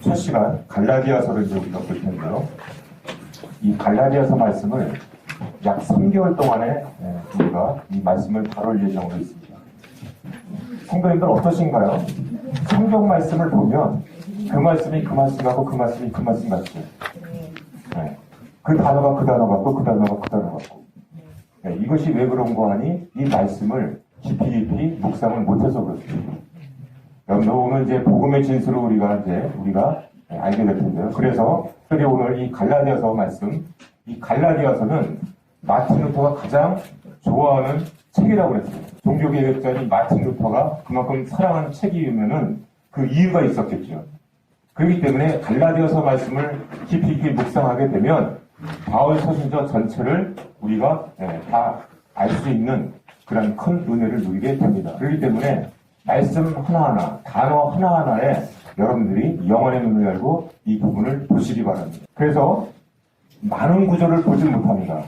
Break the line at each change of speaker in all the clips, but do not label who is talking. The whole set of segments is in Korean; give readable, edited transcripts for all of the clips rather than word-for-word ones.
첫 시간 갈라디아서를 이제 우리가 볼 텐데요. 이 갈라디아서 말씀을 약 3개월 동안에 우리가 이 말씀을 다룰 예정으로 있습니다. 성도님들 어떠신가요? 성경 말씀을 보면 그 말씀이 그 말씀 같고 그 말씀이 그 말씀 같죠. 네. 그 단어가 그 단어 같고 그 단어가 그 단어 같고. 네. 이것이 왜 그런 거 하니? 이 말씀을 깊이 묵상을 못해서 그렇습니다. 여러분 오늘 이제 복음의 진수를 우리가 알게 될 텐데요. 그래서 특별히 오늘 이 갈라디아서 말씀, 이 갈라디아서는 마틴 루터가 가장 좋아하는 책이라고 그랬어요. 종교개혁자인 마틴 루터가 그만큼 사랑하는 책이면은 그 이유가 있었겠죠. 그렇기 때문에 갈라디아서 말씀을 깊이 묵상하게 되면 바울 서신서 전체를 우리가 다 알 수 있는 그런 큰 은혜를 누리게 됩니다. 그렇기 때문에 말씀 하나하나, 단어 하나하나에 여러분들이 영혼의 눈을 열고 이 부분을 보시기 바랍니다. 그래서 많은 구절을 보지 못합니다.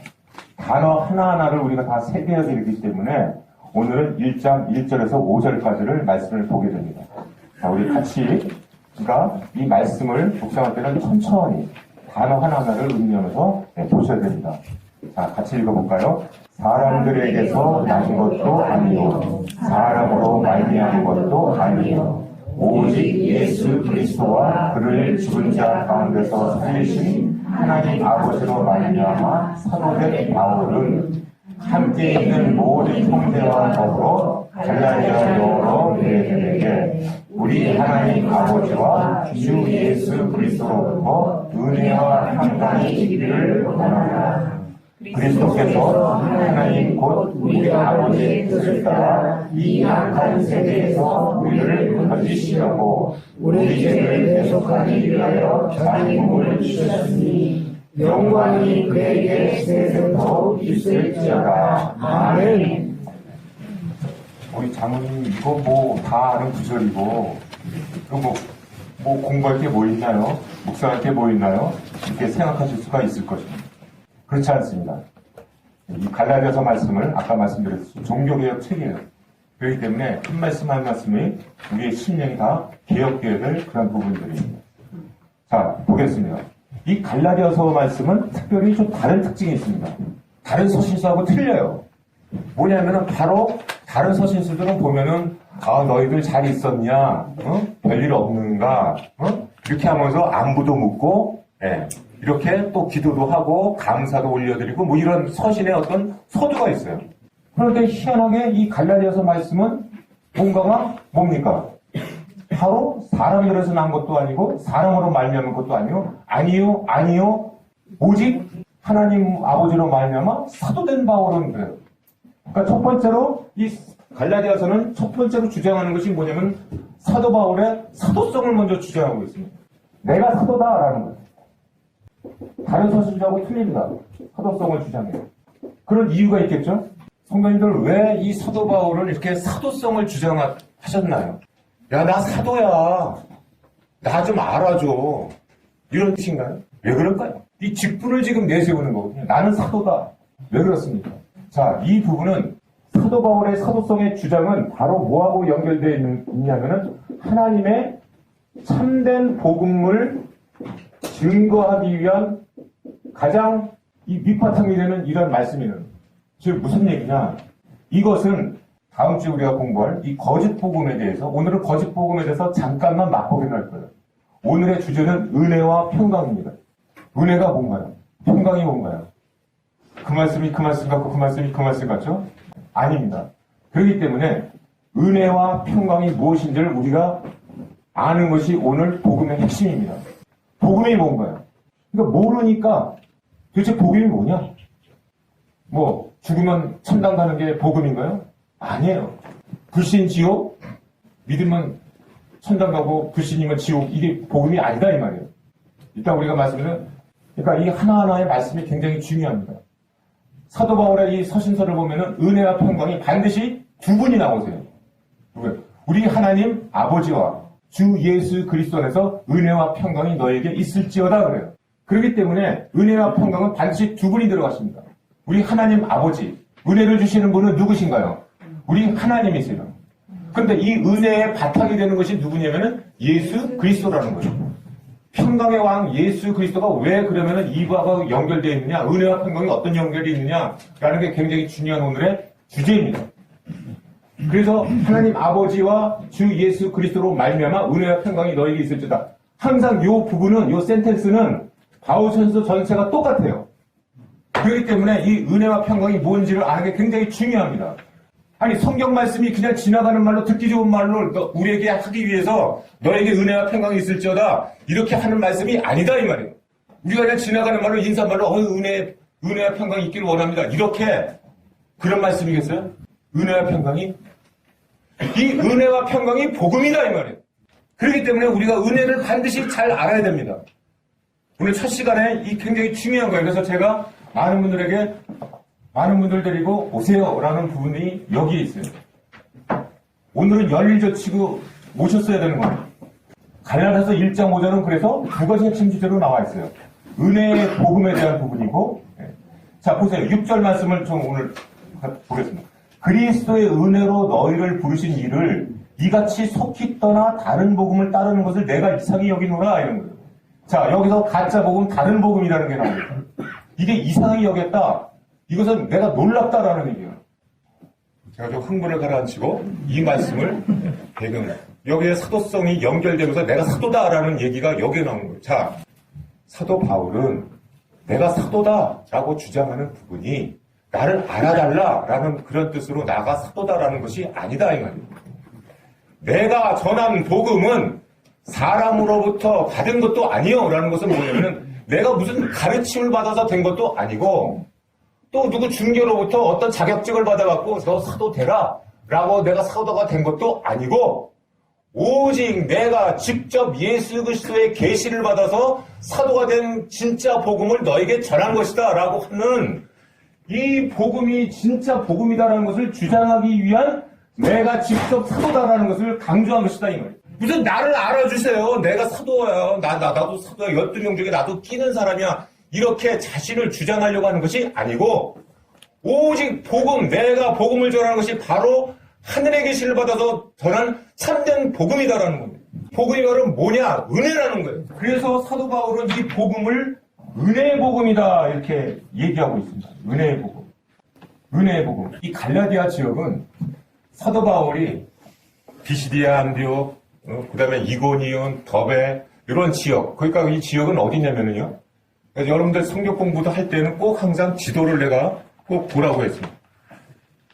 단어 하나하나를 우리가 다 새겨야 되기 때문에 오늘은 1장 1절에서 5절까지를 말씀을 보게 됩니다. 자, 우리 같이 이 말씀을 묵상할 때는 천천히 단어 하나하나를 음미하면서 보셔야 됩니다. 자, 같이 읽어볼까요? 사람들에게서 난 것도 아니요 사람으로 말미암은 것도 아니요 오직 예수 그리스도와 그를 죽은 자 가운데서 살리신 하나님 아버지로 말미암아 사도된 바울은 함께 있는 모든 형제와 더불어 갈라디아 여러 교회들에게 우리 하나님 아버지와 주 예수 그리스도로부터 은혜와 평강이 있기를 원합니다. 그리스도께서 하나님 곧 우리 아버지의 뜻을 따라 이 악한 세대에서 우리를 건지시려고 우리 죄를 대속하기 위하여 자기 몸을 주셨으니 영광이 그에게 세세토록 있을지어다. 아멘. 우리 장모님 이거 다 아는 구절이고 이거 공부할 게 뭐 있나요? 묵상할 게 뭐 있나요? 이렇게 생각하실 수가 있을 것입니다. 그렇지 않습니다. 이 갈라디아서 말씀을 아까 말씀드렸듯이 종교개혁 책이에요. 그렇기 때문에 한 말씀 한 말씀이 우리의 심령이 다 개혁되어야 될 그런 부분들입니다. 자, 보겠습니다. 이 갈라디아서 말씀은 특별히 좀 다른 특징이 있습니다. 다른 서신서하고 틀려요. 뭐냐면은 바로 다른 서신서들은 보면은 너희들 잘 있었냐? 별일 없는가? 이렇게 하면서 안부도 묻고 이렇게 또 기도도 하고 감사도 올려드리고 이런 서신의 어떤 서두가 있어요. 그런데 희한하게 이 갈라디아서 말씀은 뭔가가 뭡니까? 바로 사람들에서 난 것도 아니고 사람으로 말미암은 것도 아니요 오직 하나님 아버지로 말미암아 사도된 바울은 그래요. 그러니까 첫 번째로 이 갈라디아서는 첫 번째로 주장하는 것이 뭐냐면 사도 바울의 사도성을 먼저 주장하고 있습니다. 내가 사도다라는 거예요. 다른 서신자하고 틀립니다. 사도성을 주장해요. 그런 이유가 있겠죠? 성도님들 왜 이 사도 바울은 이렇게 사도성을 주장하셨나요? 야, 나 사도야. 나 좀 알아줘. 이런 뜻인가요? 왜 그럴까요? 이 직분을 지금 내세우는 거거든요. 나는 사도다. 왜 그렇습니까? 자, 이 부분은 사도 바울의 사도성의 주장은 바로 뭐하고 연결되어 있냐면은 하나님의 참된 복음을 증거하기 위한 가장 이 밑바탕이 되는 이런 말씀이는 즉 무슨 얘기냐? 이것은 다음 주에 우리가 공부할 이 거짓 복음에 대해서 오늘은 거짓 복음에 대해서 잠깐만 맛보기를 할 거예요. 오늘의 주제는 은혜와 평강입니다. 은혜가 뭔가요? 평강이 뭔가요? 그 말씀이 그 말씀 같고 그 말씀이 그 말씀 같죠? 아닙니다. 그렇기 때문에 은혜와 평강이 무엇인지를 우리가 아는 것이 오늘 복음의 핵심입니다. 복음이 뭔가요? 그러니까 모르니까 도대체 복음이 뭐냐? 죽으면 천당 가는 게 복음인가요? 아니에요. 불신 지옥, 믿으면 천당 가고 불신이면 지옥, 이게 복음이 아니다 이 말이에요. 일단 우리가 말씀드리면 그러니까 이 하나하나의 말씀이 굉장히 중요합니다. 사도 바울의 이 서신서를 보면은 은혜와 평강이 반드시 두 분이 나오세요. 누구예요? 우리 하나님 아버지와 주 예수 그리스도 안에서 은혜와 평강이 너에게 있을지어다 그래요. 그렇기 때문에 은혜와 평강은 반드시 두 분이 들어갔습니다. 우리 하나님 아버지, 은혜를 주시는 분은 누구신가요? 우리 하나님이세요. 그런데 이 은혜의 바탕이 되는 것이 누구냐면은 예수 그리스도라는 거죠. 평강의 왕 예수 그리스도가 왜 그러면은 이거하고 연결되어 있느냐, 은혜와 평강이 어떤 연결이 있느냐라는 게 굉장히 중요한 오늘의 주제입니다. 그래서 하나님 아버지와 주 예수 그리스도로 말미암아 은혜와 평강이 너에게 있을지다. 항상 요 부분은, 요 센텐스는 바울전서 전체가 똑같아요. 그렇기 때문에 이 은혜와 평강이 뭔지를 아는 게 굉장히 중요합니다. 아니, 성경 말씀이 그냥 지나가는 말로, 듣기 좋은 말로 우리에게 하기 위해서 너에게 은혜와 평강이 있을지어다 이렇게 하는 말씀이 아니다 이 말이에요. 우리가 그냥 지나가는 말로, 인사말로 은혜와 평강이 있기를 원합니다, 이렇게 그런 말씀이겠어요? 은혜와 평강이? 이 은혜와 평강이 복음이다 이 말이에요. 그렇기 때문에 우리가 은혜를 반드시 잘 알아야 됩니다. 오늘 첫 시간에 이 굉장히 중요한 거예요. 그래서 제가 많은 분들 데리고 오세요라는 부분이 여기에 있어요. 오늘은 열일조치고 오셨어야 되는 거예요. 갈라디아서 1장 5절은 그래서 두 가지 핵심 주제로 나와 있어요. 은혜의 복음에 대한 부분이고, 자 보세요. 6절 말씀을 좀 오늘 보겠습니다. 그리스도의 은혜로 너희를 부르신 이를 이같이 속히 떠나 다른 복음을 따르는 것을 내가 이상히 여기노라 이런 거예요. 자, 여기서 가짜 복음, 다른 복음이라는 게 나옵니다. 이게 이상히 여겼다. 이것은 내가 놀랍다라는 얘기예요. 제가 좀 흥분을 가라앉히고 이 말씀을 배경으로 여기에 사도성이 연결되면서 내가 사도다라는 얘기가 여기에 나오는 거예요. 자, 사도 바울은 내가 사도다라고 주장하는 부분이 나를 알아달라라는 그런 뜻으로 나가 사도다라는 것이 아니다 이 말이에요. 내가 전한 복음은 사람으로부터 받은 것도 아니요 라는 것은 뭐냐면은 내가 무슨 가르침을 받아서 된 것도 아니고 또 누구 중교로부터 어떤 자격증을 받아갖고 저 사도 되라 라고 내가 사도가 된 것도 아니고 오직 내가 직접 예수 그리스도의 계시를 받아서 사도가 된 진짜 복음을 너에게 전한 것이다 라고 하는 이 복음이 진짜 복음이다라는 것을 주장하기 위한 내가 직접 사도다라는 것을 강조한 것이다 이 말이에요. 무슨 나를 알아주세요. 내가 사도야. 나도 사도야. 12명 중에 나도 끼는 사람이야. 이렇게 자신을 주장하려고 하는 것이 아니고 오직 복음, 내가 복음을 전하는 것이 바로 하늘의 계시를 받아서 전한 참된 복음이다라는 겁니다. 복음이 바로 뭐냐? 은혜라는 거예요. 그래서 사도 바울은 이 복음을 은혜의 복음이다 이렇게 얘기하고 있습니다. 은혜의 복음. 은혜의 복음. 이 갈라디아 지역은 사도 바울이 비시디아 안디옥, 그 다음에 이고니온, 더베 이런 지역. 그러니까 이 지역은 어디냐면요. 여러분들 성경 공부도 할 때는 꼭 항상 지도를 내가 꼭 보라고 했습니다.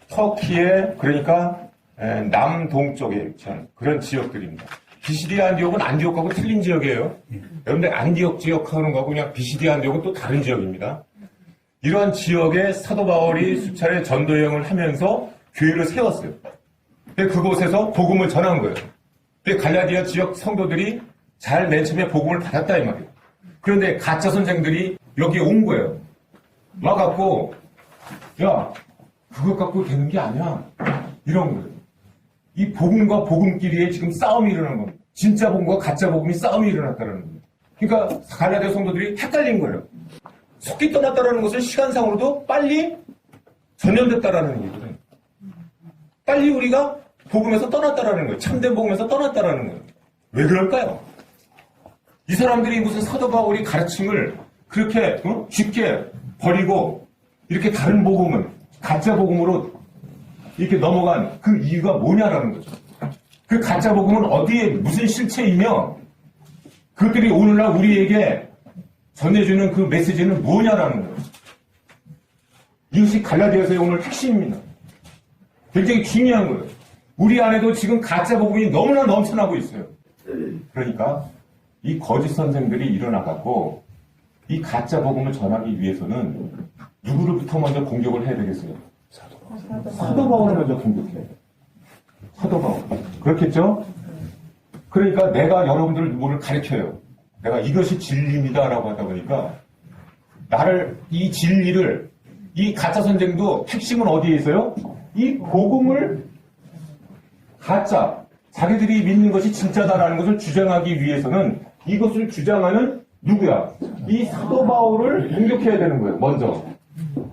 터키의 그러니까 남동쪽에 위치한 그런 지역들입니다. 비시디아 안디옥은 안디옥하고 틀린 지역이에요. 여러분들 안디옥 지역 하는 거하고 그냥 비시디아 안디옥은 또 다른 지역입니다. 이런 지역에 사도 바울이 수차례 전도 여행을 하면서 교회를 세웠어요. 그곳에서 복음을 전한 거예요. 갈라디아 지역 성도들이 잘 맨 처음에 복음을 받았다 이 말이에요. 그런데 가짜 선생들이 여기에 온 거예요. 와갖고 야 그것 갖고 되는 게 아니야 이런 거예요. 이 복음과 복음끼리에 지금 싸움이 일어난 겁니다. 진짜 복음과 가짜 복음이 싸움이 일어났다는 겁니다. 그러니까 갈라디아 성도들이 헷갈린 거예요. 속기 떠났다는 것은 시간상으로도 빨리 전염됐다라는 얘기거든요. 빨리 우리가 복음에서 떠났다라는 거예요. 참된 복음에서 떠났다라는 거예요. 왜 그럴까요? 이 사람들이 무슨 사도 바울이 가르침을 그렇게 쉽게 버리고 이렇게 다른 복음은 가짜 복음으로 이렇게 넘어간 그 이유가 뭐냐라는 거죠. 그 가짜 복음은 어디에 무슨 실체이며 그것들이 오늘날 우리에게 전해주는 그 메시지는 뭐냐라는 거예요. 이것이 갈라디아서의 오늘 핵심입니다. 굉장히 중요한 거예요. 우리 안에도 지금 가짜 복음이 너무나 넘쳐나고 있어요. 그러니까 이 거짓 선생들이 일어나갖고 이 가짜 복음을 전하기 위해서는 누구로부터 먼저 공격을 해야 되겠어요? 사도 바울을 먼저 공격해야 돼요. 사도 바울. 그렇겠죠? 그러니까 내가 여러분들을 누구를 가르쳐요. 내가 이것이 진리입니다라고 하다 보니까 나를 이 진리를 이 가짜 선생도 핵심은 어디에 있어요? 이 복음을 가짜 자기들이 믿는 것이 진짜다라는 것을 주장하기 위해서는 이것을 주장하는 누구야? 이 사도 바울을 공격해야 되는 거예요. 먼저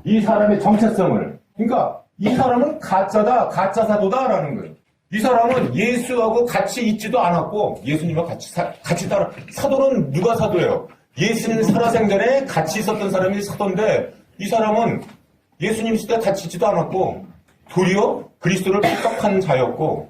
이 사람의 정체성을. 그러니까 이 사람은 가짜다, 가짜 사도다라는 거예요.
이 사람은 예수하고 같이 있지도 않았고 예수님과 같이 따라 사도는 누가 사도예요? 예수님 살아생전에 같이 있었던 사람이 사도인데 이 사람은 예수님 시대 같이 있지도 않았고 도리어 그리스도를 핍박한 자였고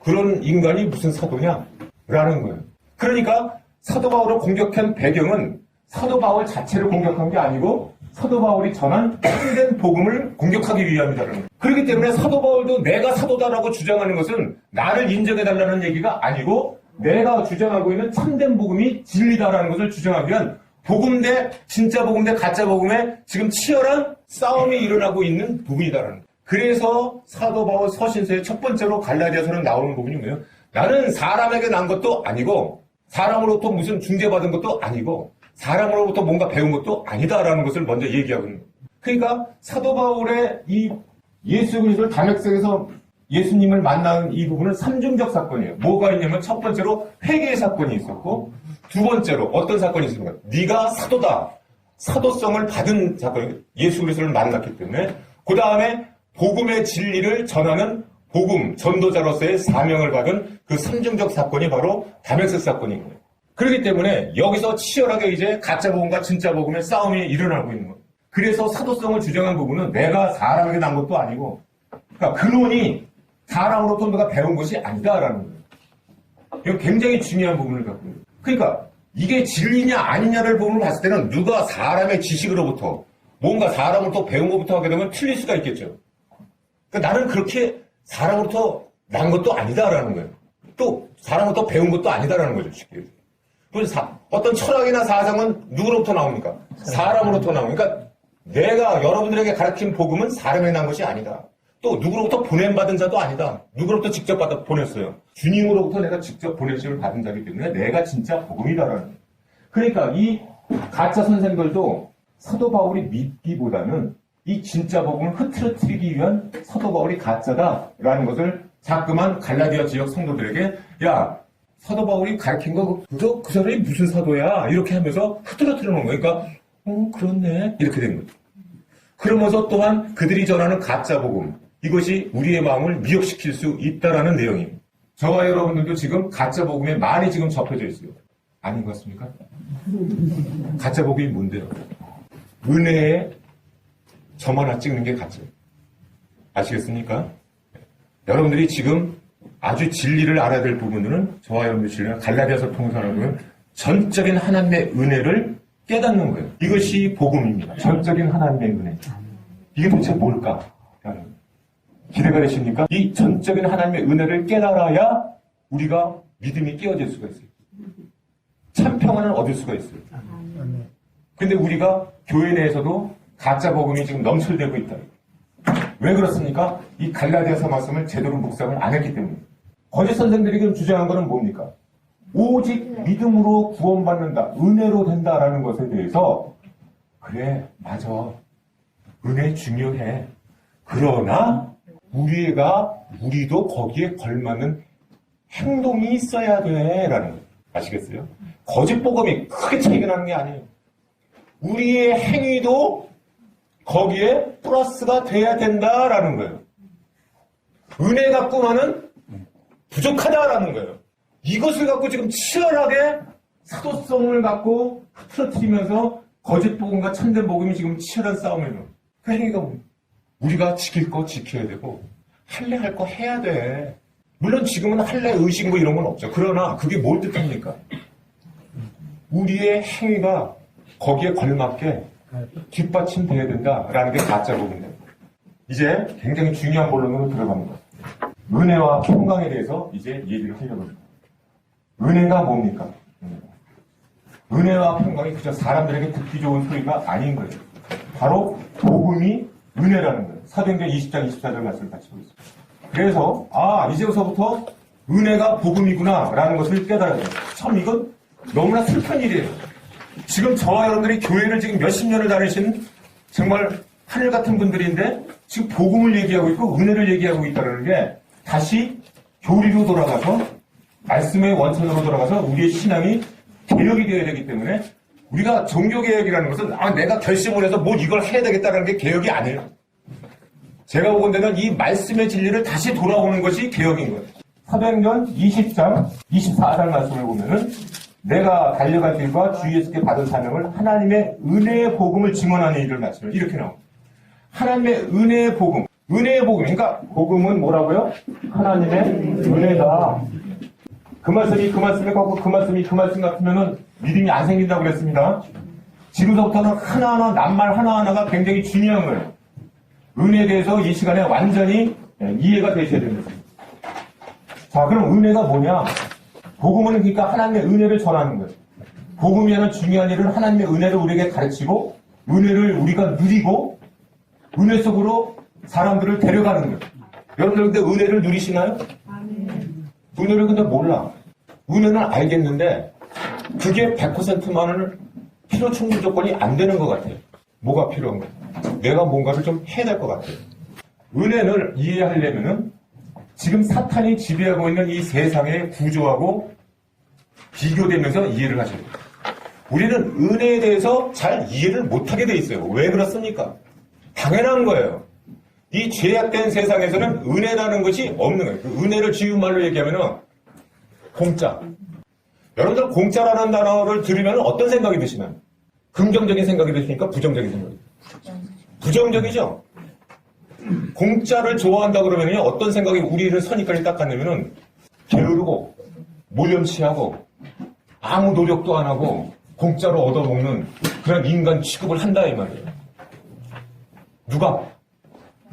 그런 인간이 무슨 사도냐? 라는 거예요. 그러니까 사도 바울을 공격한 배경은 사도 바울 자체를 공격한 게 아니고 사도 바울이 전한 참된 복음을 공격하기 위함이다라는 거예요. 그렇기 때문에 사도 바울도 내가 사도다라고 주장하는 것은 나를 인정해달라는 얘기가 아니고 내가 주장하고 있는 참된 복음이 진리다라는 것을 주장하기 위한 복음 대 진짜 복음 대 가짜 복음에 지금 치열한 싸움이 일어나고 있는 부분이다라는 거예요. 그래서 사도 바울 서신서의 첫 번째로 갈라디아서는 나오는 부분이 뭐예요? 나는 사람에게 난 것도 아니고 사람으로부터 무슨 중재받은 것도 아니고 사람으로부터 뭔가 배운 것도 아니다라는 것을 먼저 얘기하고 있는 거예요. 그러니까 사도 바울의 이 예수 그리스도를 담액성에서 예수님을 만난 이 부분은 삼중적 사건이에요. 뭐가 있냐면 첫 번째로 회개의 사건이 있었고 두 번째로 어떤 사건이 있습니까? 네가 사도다. 사도성을 받은 사건이 예수 그리스도를 만났기 때문에 그 다음에 복음의 진리를 전하는 복음 전도자로서의 사명을 받은 그 삼중적 사건이 바로 담액성 사건인 거예요. 그렇기 때문에 여기서 치열하게 이제 가짜 복음과 진짜 복음의 싸움이 일어나고 있는 거예요. 그래서 사도성을 주장한 부분은 내가 사람에게 난 것도 아니고 그러니까 근원이 사람으로부터 내가 배운 것이 아니다라는 거예요. 이건 굉장히 중요한 부분을 갖고 있는 거예요. 그러니까 이게 진리냐 아니냐를 부분을 봤을 때는 누가 사람의 지식으로부터 뭔가 사람으로부터 배운 것부터 하게 되면 틀릴 수가 있겠죠. 그러니까 나는 그렇게 사람으로부터 난 것도 아니다라는 거예요. 또 사람으로부터 배운 것도 아니다라는 거죠. 쉽게. 그래서 어떤 철학이나 사상은 누구로부터 나옵니까? 사람으로부터 나옵니까? 그러니까 내가 여러분들에게 가르친 복음은 사람에 난 것이 아니다. 또 누구로부터 보냄받은 자도 아니다. 누구로부터 직접 받아 보냈어요. 주님으로부터 내가 직접 보내심을 받은 자이기 때문에 내가 진짜 복음이다라는 거예요. 그러니까 이 가짜 선생들도 사도 바울이 믿기보다는 이 진짜 복음을 흐트러뜨리기 위한 사도 바울이 가짜다라는 것을 자꾸만 갈라디아 지역 성도들에게 야 사도 바울이 가르친 거 그 사람이 무슨 사도야 이렇게 하면서 흐트러뜨려 놓은 거예요. 그러니까 그렇네 이렇게 된 거죠. 그러면서 또한 그들이 전하는 가짜 복음 이것이 우리의 마음을 미혹시킬 수 있다라는 내용입니다. 저와 여러분들도 지금 가짜 복음에 많이 지금 접혀져 있어요. 아닌 것 같습니까? 가짜 복음이 뭔데요? 은혜에 점 하나 찍는 게 가짜예요. 아시겠습니까? 여러분들이 지금 아주 진리를 알아야 될 부분들은 저와 여러분들 진리는 갈라디아서 통해서 보면 전적인 하나님의 은혜를 깨닫는 거예요. 이것이 복음입니다. 전적인 하나님의 은혜. 이게 도대체 뭘까? 기대가 되십니까? 이 전적인 하나님의 은혜를 깨달아야 우리가 믿음이 깨어질 수가 있어요. 참 평안을 얻을 수가 있어요. 근데 우리가 교회 내에서도 가짜 복음이 지금 넘쳐되고 있다. 왜 그렇습니까? 이 갈라디아서 말씀을 제대로 묵상을 안 했기 때문에. 거짓 선생들이 지금 주장한 것은 뭡니까? 오직 믿음으로 구원받는다, 은혜로 된다라는 것에 대해서 그래, 맞아. 은혜 중요해. 그러나 우리도 거기에 걸맞는 행동이 있어야 돼라는 거예요. 아시겠어요? 거짓 복음이 크게 차이가 나는 게 아니에요. 우리의 행위도 거기에 플러스가 돼야 된다라는 거예요. 은혜 갖고만은 부족하다라는 거예요. 이것을 갖고 지금 치열하게 사도성을 갖고 흐트러뜨리면서 거짓 복음과 참된 복음이 지금 치열한 싸움이에요. 그 행위가 뭡니까? 우리가 지킬 거 지켜야 되고 할래 할 거 해야 돼. 물론 지금은 할래 의식 뭐 이런 건 없죠. 그러나 그게 뭘 뜻합니까? 우리의 행위가 거기에 걸맞게 뒷받침돼야 된다라는 게 가짜 복음입니다. 이제 굉장히 중요한 본론으로 들어갑니다. 은혜와 평강에 대해서 이제 얘기를 하려고 합니다. 은혜가 뭡니까? 은혜와 평강이 그저 사람들에게 듣기 좋은 소리가 아닌 거예요. 바로 복음이 은혜라는 거예요. 사도행전 20장 24절 말씀을 같이 보겠습니다. 그래서 이제부터 은혜가 복음이구나라는 것을 깨달아야 돼요. 참 이건 너무나 슬픈 일이에요. 지금 저와 여러분들이 교회를 지금 몇십 년을 다니신 정말 하늘 같은 분들인데 지금 복음을 얘기하고 있고 은혜를 얘기하고 있다는 게 다시 교리로 돌아가서 말씀의 원천으로 돌아가서 우리의 신앙이 개혁이 되어야 되기 때문에 우리가 종교개혁이라는 것은 내가 결심을 해서 뭐 이걸 해야 되겠다는 게 개혁이 아니에요. 제가 보건대는 이 말씀의 진리를 다시 돌아오는 것이 개혁인 거예요. 사도행전 20장, 24장 말씀을 보면은 내가 달려갈 길과 주 예수께 받은 사명을 하나님의 은혜의 복음을 증언하는 일을 말씀을 이렇게 나옵니다. 하나님의 은혜의 복음. 은혜의 복음. 그러니까 복음은 뭐라고요? 하나님의 은혜다. 그 말씀이 같고 그 말씀이 그 말씀 같으면은 믿음이 안 생긴다고 그랬습니다. 지금서부터는 하나하나 낱말 하나하나가 굉장히 중요한 거예요. 은혜에 대해서 이 시간에 완전히 이해가 되셔야 됩니다. 자, 그럼 은혜가 뭐냐? 복음은 그러니까 하나님의 은혜를 전하는 거예요. 복음이 하는 중요한 일은 하나님의 은혜를 우리에게 가르치고 은혜를 우리가 누리고 은혜 속으로 사람들을 데려가는 거예요. 여러분들 근데 은혜를 누리시나요? 은혜를 근데 몰라. 은혜는 알겠는데 그게 100%만은 필요 충분 조건이 안 되는 것 같아요. 뭐가 필요한가? 내가 뭔가를 좀 해야 될 것 같아요. 은혜를 이해하려면은 지금 사탄이 지배하고 있는 이 세상의 구조하고 비교되면서 이해를 하셔야 돼요. 우리는 은혜에 대해서 잘 이해를 못하게 돼 있어요. 왜 그렇습니까? 당연한 거예요. 이 죄악된 세상에서는 은혜라는 것이 없는 거예요. 그 은혜를 쉬운 말로 얘기하면은 공짜. 여러분들 공짜라는 단어를 들으면 어떤 생각이 드시나요? 긍정적인 생각이 드십니까? 부정적인 생각이? 부정적이죠? 공짜를 좋아한다 그러면 어떤 생각이 우리를 선입관이 딱 갖냐면은 게으르고 몰렴치하고 아무 노력도 안 하고 공짜로 얻어먹는 그런 인간 취급을 한다 이 말이에요. 누가?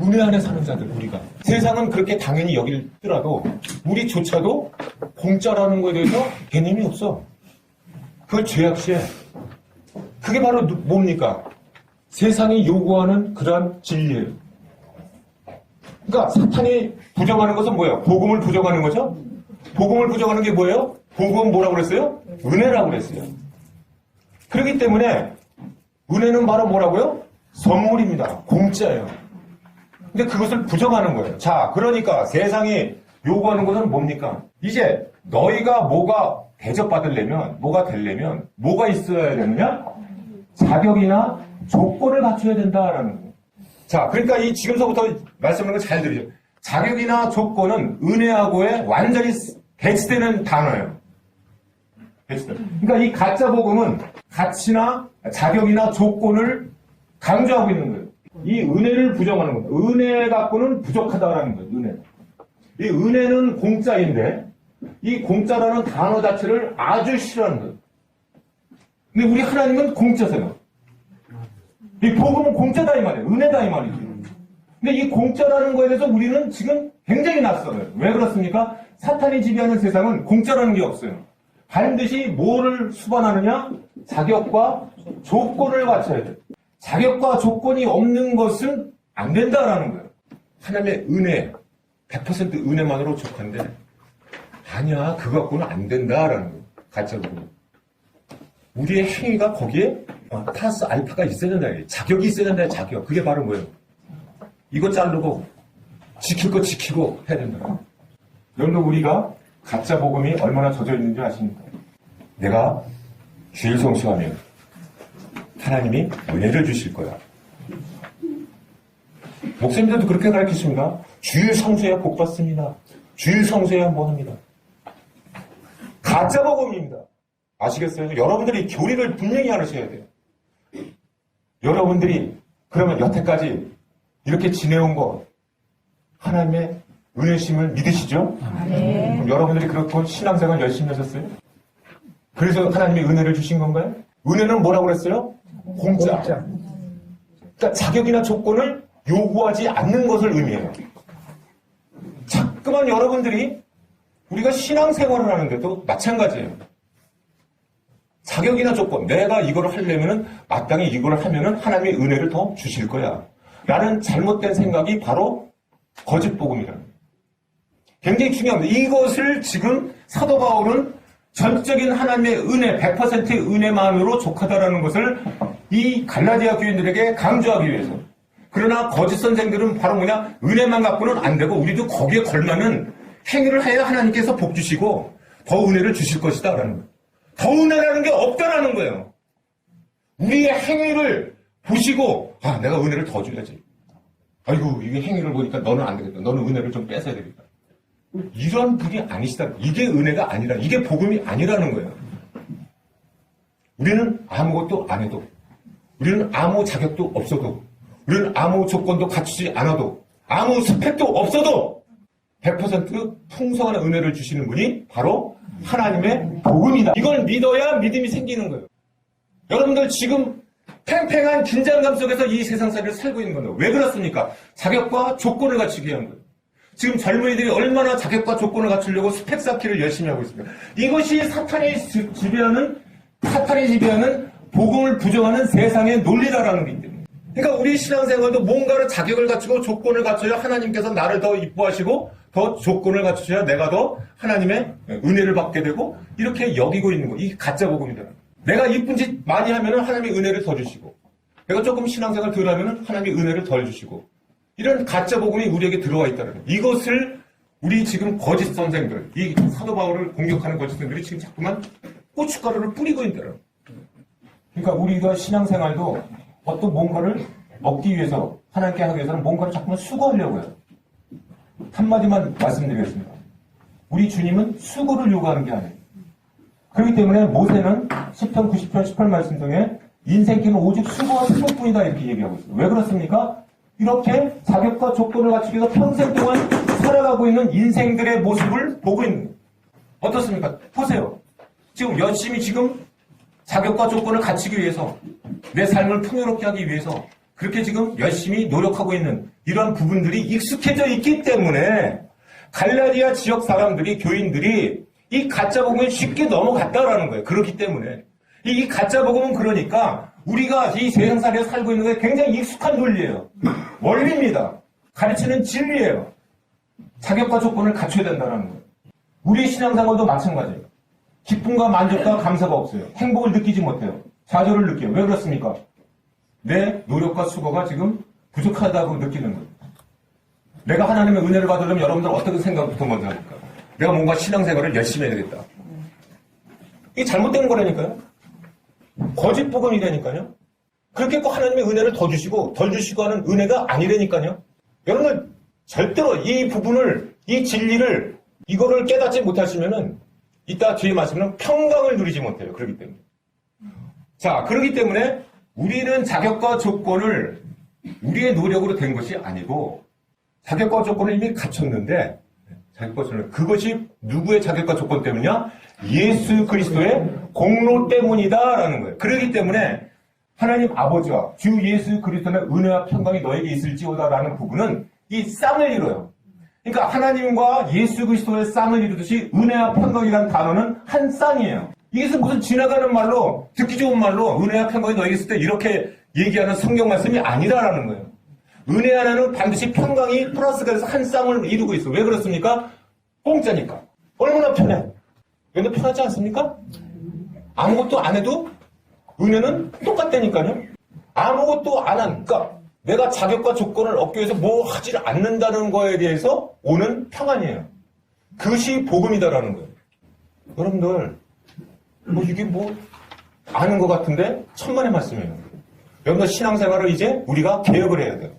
은혜 안에 사는 자들, 우리가. 세상은 그렇게 당연히 여기더라도 우리조차도 공짜라는 것에 대해서 개념이 없어. 그걸 죄악시해. 그게 바로 뭡니까? 세상이 요구하는 그러한 진리예요. 그러니까 사탄이 부정하는 것은 뭐예요? 복음을 부정하는 거죠? 복음을 부정하는 게 뭐예요? 복음은 뭐라고 그랬어요? 은혜라고 그랬어요. 그렇기 때문에 은혜는 바로 뭐라고요? 선물입니다. 공짜예요. 근데 그것을 부정하는 거예요. 자, 그러니까 세상이 요구하는 것은 뭡니까? 이제 너희가 뭐가 대접받으려면, 뭐가 되려면 뭐가 있어야 되느냐? 자격이나 조건을 갖춰야 된다라는 거예요. 자, 그러니까 이 지금서부터 말씀하는 거 잘 들으죠. 자격이나 조건은 은혜하고에 완전히 배치되는 단어예요. 그러니까 이 가짜 복음은 가치나 자격이나 조건을 강조하고 있는 거예요. 이 은혜를 부정하는 거예요. 은혜 갖고는 부족하다라는 거예요. 은혜. 이 은혜는 공짜인데 이 공짜라는 단어 자체를 아주 싫어하는 거예요. 근데 우리 하나님은 공짜세요. 이 복음은 공짜다 이 말이에요. 은혜다 이 말이죠. 근데 이 공짜라는 거에 대해서 우리는 지금 굉장히 낯설어요. 왜 그렇습니까? 사탄이 지배하는 세상은 공짜라는 게 없어요. 반드시 뭐를 수반하느냐? 자격과 조건을 갖춰야 돼요. 자격과 조건이 없는 것은 안 된다라는 거예요. 하나님의 은혜, 100% 은혜만으로 족한데 아니야, 그거 갖고는 안 된다라는 거예요. 가짜로. 우리의 행위가 거기에 플러스 알파가 있어야 된다. 자격이 있어야 된다. 자격. 그게 바로 뭐예요? 이거 자르고 지킬 거 지키고 해야 된다. 여러분들 우리가 가짜 복음이 얼마나 젖어 있는지 아십니까? 내가 주일 성수하면 하나님이 은혜를 주실 거야. 목사님들도 그렇게 가르치십니다. 주일 성수해야 복 받습니다. 주일 성수해야 뭐합니다. 가짜 복음입니다. 아시겠어요? 여러분들이 교리를 분명히 하셔야 돼요. 여러분들이 그러면 여태까지 이렇게 지내온 거 하나님의 은혜심을 믿으시죠?
네.
그럼 여러분들이 그렇고 신앙생활 열심히 하셨어요? 그래서 하나님이 은혜를 주신 건가요? 은혜는 뭐라고 그랬어요? 공짜. 그러니까 자격이나 조건을 요구하지 않는 것을 의미해요. 자꾸만 여러분들이 우리가 신앙생활을 하는데도 마찬가지예요. 자격이나 조건, 내가 이걸 하려면은 마땅히 이걸 하면은 하나님의 은혜를 더 주실 거야. 라는 잘못된 생각이 바로 거짓 복음이라는 거예요. 굉장히 중요합니다. 이것을 지금 사도 바울은 전적인 하나님의 은혜, 100%의 은혜만으로 족하다라는 것을 이 갈라디아 교인들에게 강조하기 위해서. 그러나 거짓 선생들은 바로 뭐냐? 은혜만 갖고는 안 되고 우리도 거기에 걸맞는 행위를 해야 하나님께서 복 주시고 더 은혜를 주실 것이다 라는 거예요. 더 은혜라는 게 없다라는 거예요. 우리의 행위를 보시고 내가 은혜를 더 줘야지. 아이고, 이게 행위를 보니까 너는 안 되겠다. 너는 은혜를 좀 뺏어야 되겠다. 이런 분이 아니시다. 이게 은혜가 아니라, 이게 복음이 아니라는 거예요. 우리는 아무것도 안 해도, 우리는 아무 자격도 없어도, 우리는 아무 조건도 갖추지 않아도, 아무 스펙도 없어도 100% 풍성한 은혜를 주시는 분이 바로 하나님의 복음이다. 이걸 믿어야 믿음이 생기는 거예요. 여러분들 지금 팽팽한 긴장감 속에서 이 세상살이를 살고 있는 건데 왜 그렇습니까? 자격과 조건을 갖추기 위한 거예요. 지금 젊은이들이 얼마나 자격과 조건을 갖추려고 스펙 쌓기를 열심히 하고 있습니다. 이것이 사탄이 지배하는 복음을 부정하는 세상의 논리다라는 거기 때문에. 그러니까 우리 신앙생활도 뭔가를 자격을 갖추고 조건을 갖춰야 하나님께서 나를 더 이뻐하시고 더 조건을 갖추셔야 내가 더 하나님의 은혜를 받게 되고 이렇게 여기고 있는 거. 이게 가짜 복음이다. 내가 이쁜 짓 많이 하면 하나님의 은혜를 더 주시고 내가 조금 신앙생활 덜 하면 하나님의 은혜를 덜 주시고 이런 가짜 복음이 우리에게 들어와 있다는 거예요. 이것을 우리 지금 거짓 선생들, 이 사도 바울을 공격하는 거짓 선생들이 지금 자꾸만 고춧가루를 뿌리고 있다는 거예요. 그러니까 우리가 신앙생활도 어떤 뭔가를 얻기 위해서 하나님께 하기 위해서는 뭔가를 자꾸만 수고하려고 해요. 한마디만 말씀드리겠습니다. 우리 주님은 수고를 요구하는 게 아니에요. 그렇기 때문에 모세는 10편 90편 18말씀 중에 인생길은 오직 수고와 수고뿐이다 이렇게 얘기하고 있어요. 왜 그렇습니까? 이렇게 자격과 조건을 갖추기 위해서 평생 동안 살아가고 있는 인생들의 모습을 보고 있는 거예요. 어떻습니까? 보세요. 지금 열심히 지금 자격과 조건을 갖추기 위해서 내 삶을 풍요롭게 하기 위해서 그렇게 지금 열심히 노력하고 있는 이러한 부분들이 익숙해져 있기 때문에 갈라디아 지역 사람들이 교인들이 이 가짜 복음에 쉽게 넘어갔다라는 거예요. 그렇기 때문에 이 가짜 복음은 그러니까 우리가 이 세상살이에 살고 있는 게 굉장히 익숙한 논리예요. 원리입니다. 가르치는 진리예요. 자격과 조건을 갖춰야 된다는 거예요. 우리 신앙생활도 마찬가지예요. 기쁨과 만족과 감사가 없어요. 행복을 느끼지 못해요. 좌절을 느껴요. 왜 그렇습니까? 내 노력과 수고가 지금 부족하다고 느끼는 거예요. 내가 하나님의 은혜를 받으려면 여러분들 어떻게 생각부터 먼저 합니까? 내가 뭔가 신앙생활을 열심히 해야 되겠다. 이게 잘못된 거라니까요. 거짓 복음이라니까요. 그렇게 꼭 하나님의 은혜를 더 주시고 덜 주시고 하는 은혜가 아니라니까요. 여러분 절대로 이 부분을 이 진리를 이거를 깨닫지 못하시면은 이따 뒤에 말씀은 평강을 누리지 못해요. 그렇기 때문에. 자, 그렇기 때문에 우리는 자격과 조건을 우리의 노력으로 된 것이 아니고 자격과 조건을 이미 갖췄는데 자격과 조건 그것이 누구의 자격과 조건 때문이냐? 예수 그리스도의 공로 때문이다라는 거예요. 그렇기 때문에 하나님 아버지와 주 예수 그리스도의 은혜와 평강이 너에게 있을지어다라는 부분은 이 쌍을 이뤄요. 그러니까 하나님과 예수 그리스도의 쌍을 이루듯이 은혜와 평강이라는 단어는 한 쌍이에요. 이게 무슨 지나가는 말로 듣기 좋은 말로 은혜와 평강이 너에게 있을 때 이렇게 얘기하는 성경 말씀이 아니다라는 거예요. 은혜 하나는 반드시 평강이 플러스가 돼서 한 쌍을 이루고 있어. 왜 그렇습니까? 공짜니까. 얼마나 편해. 근데 편하지 않습니까? 아무것도 안 해도 은혜는 똑같다니까요. 아무것도 안 한, 그러니까 내가 자격과 조건을 얻기 위해서 뭐 하지 않는다는 거에 대해서 오는 평안이에요. 그것이 복음이다라는 거예요. 여러분들 뭐 이게 뭐 아는 것 같은데 천만의 말씀이에요. 여러분들 신앙생활을 이제 우리가 개혁을 해야 돼요.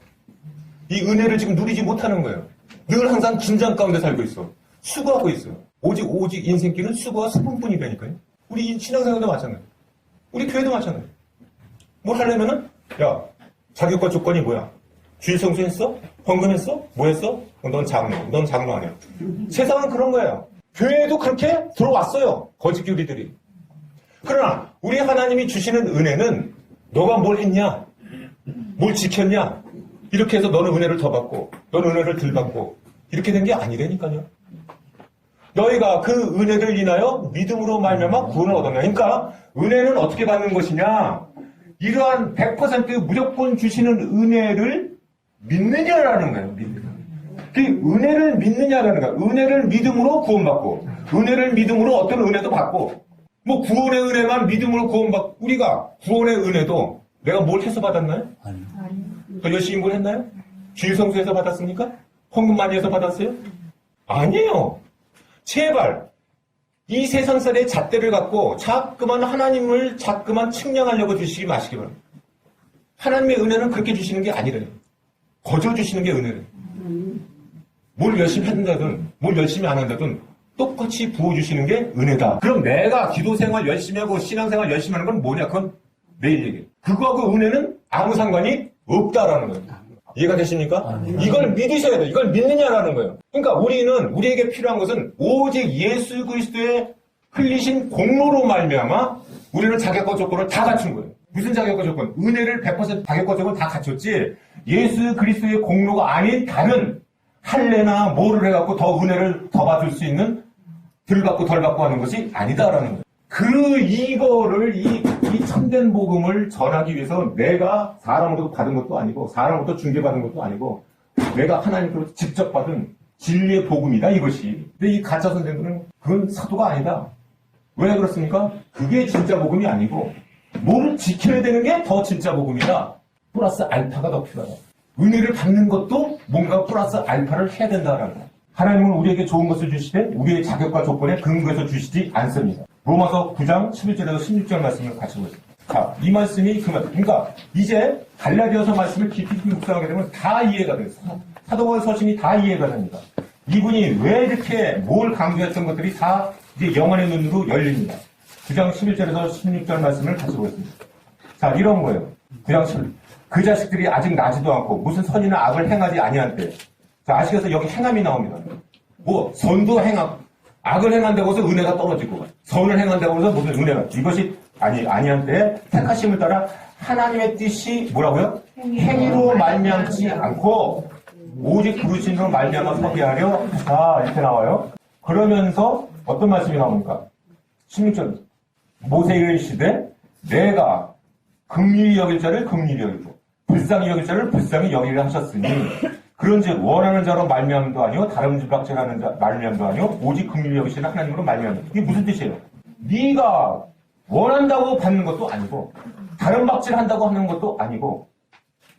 이 은혜를 지금 누리지 못하는 거예요. 늘 항상 긴장 가운데 살고 있어. 수고하고 있어요. 오직 인생길은 수고와 스푼뿐이라니까요. 우리 신앙생활도 마찬가지예요. 우리 교회도 마찬가지예요. 뭘 하려면은 야 자격과 조건이 뭐야? 주일 성수했어? 헌금했어? 뭐 했어? 넌 장로. 넌 장로 아니야. 세상은 그런 거예요. 교회에도 그렇게 들어왔어요. 거짓 교리들이. 그러나 우리 하나님이 주시는 은혜는 너가 뭘 했냐? 뭘 지켰냐? 이렇게 해서 너는 은혜를 더 받고 너는 은혜를 덜 받고 이렇게 된 게 아니라니까요. 너희가 그 은혜를 인하여 믿음으로 말미암아 구원을 얻었냐. 그러니까 은혜는 어떻게 받는 것이냐? 이러한 100% 무조건 주시는 은혜를 믿느냐라는 거예요. 그 은혜를 믿느냐라는 거예요. 은혜를 믿음으로 구원받고 은혜를 믿음으로 어떤 은혜도 받고 뭐 구원의 은혜만 믿음으로 구원받고 우리가 구원의 은혜도 내가 뭘 해서 받았나요? 아니요. 더 열심히 뭘 했나요? 주일 성수에서 받았습니까? 헌금 많이 해서 받았어요? 아니에요. 제발 이 세상살의 잣대를 갖고 자꾸만 하나님을 자꾸만 측량하려고 주시지 마시기 바랍니다. 하나님의 은혜는 그렇게 주시는 게 아니래요. 거저 주시는 게 은혜래요. 뭘 열심히 한다든 뭘 열심히 안 한다든 똑같이 부어주시는 게 은혜다. 그럼 내가 기도생활 열심히 하고 신앙생활 열심히 하는 건 뭐냐? 그건 내일 얘기예요. 그거하고 은혜는 아무 상관이 없다라는 거예요. 이해가 되십니까? 이걸 믿으셔야 돼요. 이걸 믿느냐라는 거예요. 그러니까 우리에게 필요한 것은 오직 예수 그리스도의 흘리신 공로로 말미암아 우리는 자격과 조건을 다 갖춘 거예요. 무슨 자격과 조건? 은혜를 100% 자격과 조건을 다 갖췄지 예수 그리스도의 공로가 아닌 다른 할례나 뭐를 해갖고 더 은혜를 더 받을 수 있는 덜 받고 덜 받고 하는 것이 아니다라는 거예요. 이거를 이 참된 복음을 전하기 위해서 내가 사람으로부터 받은 것도 아니고 사람으로부터 중개받은 것도 아니고 내가 하나님으로부터 직접 받은 진리의 복음이다 이것이. 근데 이 가짜 선생들은 그건 사도가 아니다. 왜 그렇습니까? 그게 진짜 복음이 아니고 뭐를 지켜야 되는 게 더 진짜 복음이다. 플러스 알파가 더 필요하다. 은혜를 받는 것도 뭔가 플러스 알파를 해야 된다라는 거예요. 하나님은 우리에게 좋은 것을 주시되 우리의 자격과 조건에 근거해서 주시지 않습니다. 로마서 9장 11절에서 16절 말씀을 같이 보겠습니다. 자, 이 말씀이 그 말씀. 그러니까 이제 갈라디아서 말씀을 깊이 묵상하게 되면 다 이해가 돼요. 사도 바울 서신이 다 이해가 됩니다. 이분이 왜 이렇게 뭘 강조했던 것들이 다 이제 영혼의 눈으로 열립니다. 9장 11절에서 16절 말씀을 같이 보겠습니다. 자, 이런 거예요. 9장 11절. 그 자식들이 아직 나지도 않고 무슨 선이나 악을 행하지 아니한 때. 자, 아시겠어요? 여기 행함이 나옵니다. 뭐 선도 행함, 악을 행한다고 해서 은혜가 떨어지고 선을 행한다고 해서 무슨 은혜가 이것이 아니한 때 택하심을 따라 하나님의 뜻이 뭐라고요? 행위로 말미암지 않고 오직 부르심으로 말미암아 서게 하려 하다 이렇게 나와요. 그러면서 어떤 말씀이 나옵니까? 16절 모세의 시대 내가 긍휼히 여길 자를 긍휼히 여기고 불쌍히 여길 자를 불쌍히 여기려 하셨으니 그런즉 원하는 자로 말미암도 아니요 다른 집박질하는 자 말미암도 아니요 오직 긍휼히 여기시는 하나님으로 말미암다. 이게 무슨 뜻이에요? 네가 원한다고 받는 것도 아니고 다른 박질한다고 하는 것도 아니고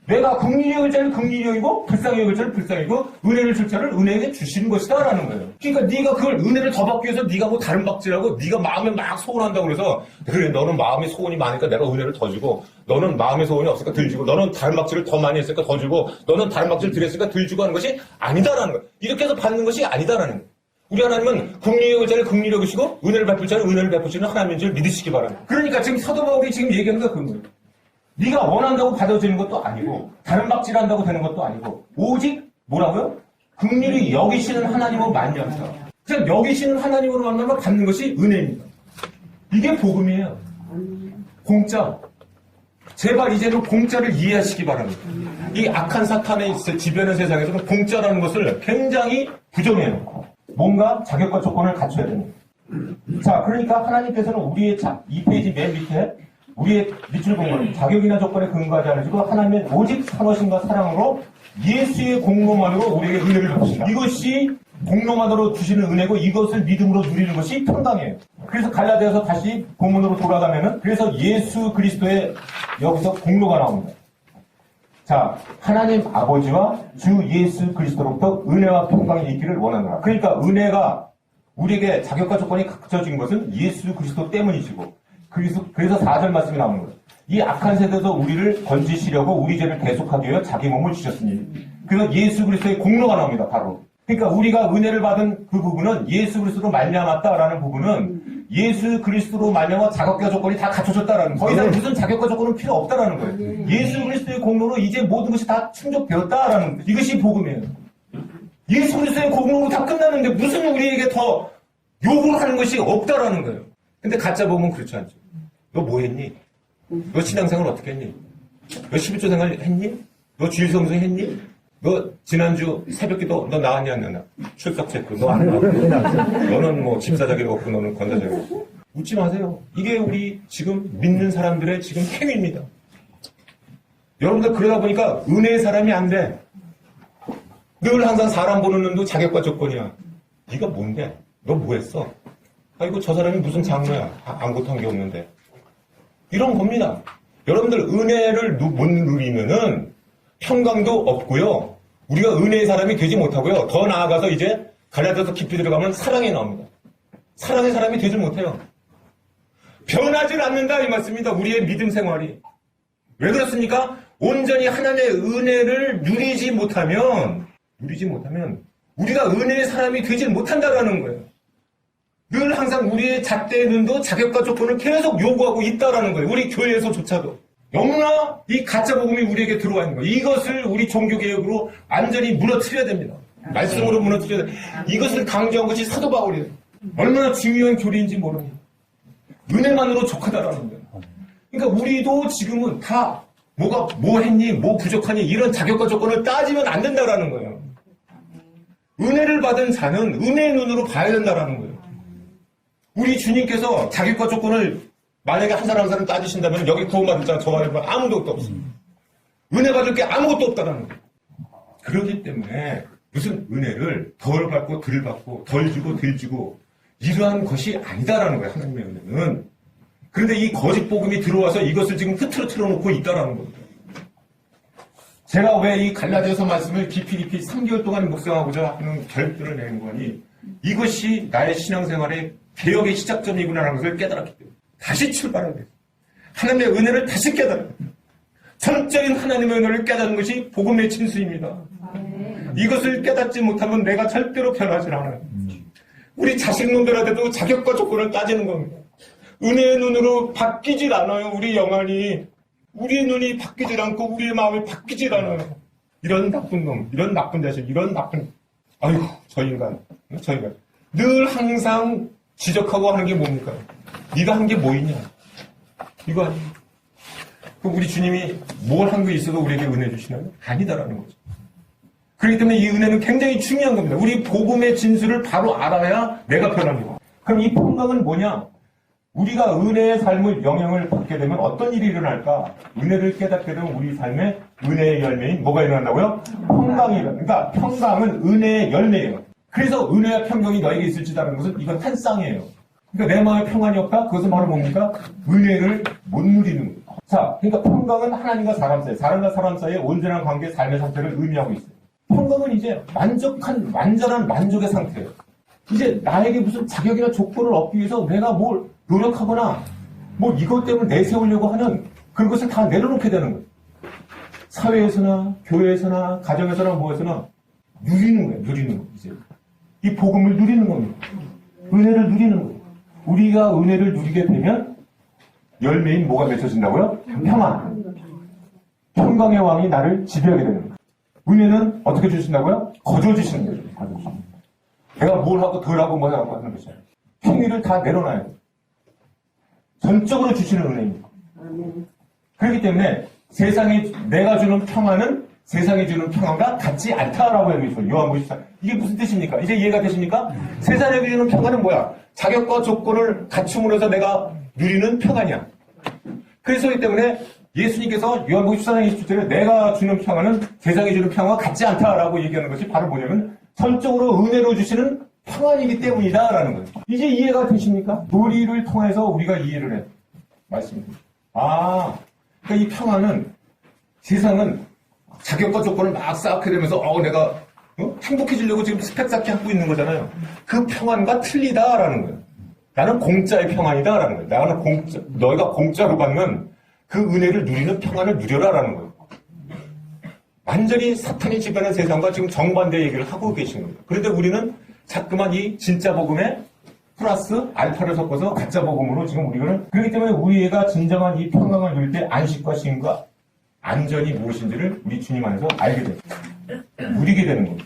내가 긍휼히 여길 자를 긍휼히 여기고 불쌍히 여길 자를 불쌍히 여기고 은혜를 줄 자를 은혜에게 주시는 것이다라는 거예요. 그러니까 네가 그걸 은혜를 더 받기 위해서 네가 뭐 다른 박질하고 네가 마음에 막 소원한다고 그래서 그래 너는 마음에 소원이 많으니까 내가 은혜를 더 주고 너는 마음에 소원이 없으니까 덜 주고 너는 다른 박질을 더 많이 했으니까 더 주고 너는 다른 박질을 덜 했으니까 덜 주고 하는 것이 아니다라는 거예요. 이렇게 해서 받는 것이 아니다라는 거예요. 우리 하나님은 긍휼히 여길 자를 긍휼히 여기시고 은혜를 베풀 자는 은혜를 베푸시는 하나님인 줄 믿으시기 바랍니다. 그러니까 지금 사도 바울이 지금 얘기하는 게 그런 거예요. 네가 원한다고 받아들이는 것도 아니고 다른 박질한다고 되는 것도 아니고 오직 뭐라고요? 긍휼히 여기시는 하나님으로 말미암다. 그냥 여기시는 하나님으로 만나면 받는 것이 은혜입니다. 이게 복음이에요. 공짜. 제발 이제는 공짜를 이해하시기 바랍니다. 이 악한 사탄의 지배하는 세상에서는 공짜라는 것을 굉장히 부정해요. 뭔가 자격과 조건을 갖춰야 됩니다. 자, 그러니까 하나님께서는 우리의 이 페이지 맨 밑에 우리의 밑줄 공부는 자격이나 조건에 근거하지 않으시고 하나님의 오직 선하심과 사랑으로 예수의 공로만으로 우리에게 은혜를 베푸신다. 이것이 공로만으로 주시는 은혜고 이것을 믿음으로 누리는 것이 평강이에요. 그래서 갈라디아서 다시 본문으로 돌아가면은 그래서 예수 그리스도의 여기서 공로가 나옵니다. 자, 하나님 아버지와 주 예수 그리스도로부터 은혜와 평강이 있기를 원하노라. 그러니까 은혜가 우리에게 자격과 조건이 갖춰진 것은 예수 그리스도 때문이시고 그래서 4절 말씀이 나오는 거예요. 이 악한 세대에서 우리를 건지시려고 우리 죄를 대속하기 위해 자기 몸을 주셨으니 그래서 예수 그리스도의 공로가 나옵니다. 바로. 그러니까 우리가 은혜를 받은 그 부분은 예수 그리스도로 말미암았다라는 부분은 예수 그리스도로 말미암아 자격과 조건이 다 갖춰졌다라는 거예요. 더 이상 무슨 자격과 조건은 필요 없다라는 거예요. 예수 그리스도의 공로로 이제 모든 것이 다 충족되었다라는 거예요. 이것이 복음이에요. 예수 그리스도의 공로로 다 끝났는데 무슨 우리에게 더 요구를 하는 것이 없다라는 거예요. 근데 가짜 복음은 그렇지 않죠. 너 뭐 했니? 너 신앙생활 어떻게 했니? 너 11조 생활 했니? 너 주일성수 했니? 너 지난주 새벽기도 너 나왔니 안 나왔나? 출석 체크 너 안 나왔고 너는 뭐 집사자기도 없고 너는 권사자기도 없고 웃지 마세요. 이게 우리 지금 믿는 사람들의 지금 행위입니다. 여러분들 그러다 보니까 은혜의 사람이 안 돼. 늘 항상 사람 보는 눈도 자격과 조건이야. 네가 뭔데? 너 뭐 했어? 아이고 저 사람이 무슨 장로야. 아무것도 한 게 없는데. 이런 겁니다. 여러분들 은혜를 못 누리면은 평강도 없고요. 우리가 은혜의 사람이 되지 못하고요. 더 나아가서 이제 갈라디아서 깊이 들어가면 사랑이 나옵니다. 사랑의 사람이 되지 못해요. 변하지 않는다 이 말씀입니다. 우리의 믿음 생활이. 왜 그렇습니까? 온전히 하나님의 은혜를 누리지 못하면 우리가 은혜의 사람이 되지 못한다라는 거예요. 늘 항상 우리의 잣대의 눈도 자격과 조건을 계속 요구하고 있다라는 거예요. 우리 교회에서조차도. 너무나 이 가짜 복음이 우리에게 들어와 있는 거예요. 이것을 우리 종교개혁으로 완전히 무너뜨려야 됩니다. 말씀으로 무너뜨려야 돼요. 이것을 강조한 것이 사도 바울이에요. 얼마나 중요한 교리인지 모릅니다. 은혜만으로 족하다라는 거예요. 그러니까 우리도 지금은 다 뭐 했니? 뭐 부족하니? 이런 자격과 조건을 따지면 안 된다라는 거예요. 은혜를 받은 자는 은혜의 눈으로 봐야 된다라는 거예요. 우리 주님께서 자격과 조건을 만약에 한 사람 따지신다면 여기 구원받을 자 저 안에 아무도 없습니다. 은혜 받을 게 아무것도 없다라는 거예요. 그렇기 때문에 무슨 은혜를 덜 받고 덜 받고 덜 주고 덜 주고 이러한 것이 아니다라는 거예요. 하나님의 은혜는. 그런데 이 거짓 복음이 들어와서 이것을 지금 흐트러 놓고 있다라는 겁니다. 제가 왜 이 갈라디아서 말씀을 깊이 3개월 동안 묵상하고자 하는 결단을 내는 거니 이것이 나의 신앙생활의 개혁의 시작점이구나라는 것을 깨달았기 때문에 다시 출발해야 돼요. 하나님의 은혜를 다시 깨달아야 돼요. 전적인 하나님의 은혜를 깨닫는 것이 복음의 진수입니다. 이것을 깨닫지 못하면 내가 절대로 변하지 않아요. 우리 자식 놈들한테도 자격과 조건을 따지는 겁니다. 은혜의 눈으로 바뀌질 않아요. 우리 영안이. 우리의 눈이 바뀌질 않고 우리의 마음이 바뀌질 않아요. 이런 나쁜 놈, 이런 나쁜 자식, 이런 나쁜 아이고 저 인간. 늘 항상 지적하고 하는 게 뭡니까? 네가 한 게 뭐 있냐? 이거 아니에요. 그럼 우리 주님이 뭘 한 게 있어도 우리에게 은혜 주시나요? 아니다라는 거죠. 그렇기 때문에 이 은혜는 굉장히 중요한 겁니다. 우리 복음의 진수를 바로 알아야 내가 변합니다. 그럼 이 평강은 뭐냐? 우리가 은혜의 삶을 영향을 받게 되면 어떤 일이 일어날까? 은혜를 깨닫게 되면 우리 삶에 은혜의 열매인 뭐가 일어난다고요? 평강이. 그러니까 평강은 은혜의 열매예요. 그래서 은혜와 평강이 너에게 있을지라는 것은 이건 한 쌍이에요. 그러니까 내 마음에 평안이 없다? 그것은 바로 뭡니까? 은혜를 못 누리는 거예요. 자, 그러니까 평강은 하나님과 사람 사이, 사람과 사람 사이의 온전한 관계, 삶의 상태를 의미하고 있어요. 평강은 이제 완전한 만족의 상태예요. 이제 나에게 무슨 자격이나 조건을 얻기 위해서 내가 뭘 노력하거나 뭐 이것 때문에 내세우려고 하는 그런 것을 다 내려놓게 되는 거예요. 사회에서나 교회에서나 가정에서나 뭐에서나 누리는 거예요. 이제 이 복음을 누리는 겁니다. 은혜를 누리는 거예요. 우리가 은혜를 누리게 되면 열매인 뭐가 맺혀진다고요? 평안. 평강의 왕이 나를 지배하게 되는 거예요. 은혜는 어떻게 주신다고요? 거저 주시는 거죠. 내가 뭘 하고 덜 하고 뭐 하고 하는 것이에요. 행위를 다 내려놔야 돼요. 전적으로 주시는 은혜입니다. 그렇기 때문에 내가 주는 평안은 세상이 주는 평안과 같지 않다라고 얘기했어요. 요한복음 14. 이게 무슨 뜻입니까? 이제 이해가 되십니까? 세상에 주는 평안은 뭐야? 자격과 조건을 갖춤으로 해서 내가 누리는 평안이야. 그래서 그렇기 때문에 예수님께서 요한복음 14장 27절에 내가 주는 평안은 세상이 주는 평안과 같지 않다라고 얘기하는 것이 바로 뭐냐면 전적으로 은혜로 주시는 평안이기 때문이다라는 거예요. 이제 이해가 되십니까? 놀이를 통해서 우리가 이해를 해요. 말씀입니다. 그러니까 이 평안은 세상은 자격과 조건을 막 쌓게 되면서 내가 행복해지려고 지금 스펙 쌓기 하고 있는 거잖아요. 그 평안과 틀리다라는 거예요. 나는 공짜의 평안이다라는 거예요. 너희가 공짜로 받는 그 은혜를 누리는 평안을 누려라라는 거예요. 완전히 사탄이 지배하는 세상과 지금 정반대 얘기를 하고 계신 겁니다. 그런데 우리는 자꾸만 이 진짜 복음에 플러스 알파를 섞어서 가짜 복음으로 지금 우리는 그렇기 때문에 우리가 진정한 이 평강을 누릴 때 안식과 쉼과 안전이 무엇인지를 우리 주님 안에서 알게 됩니다. 누리게 되는 겁니다.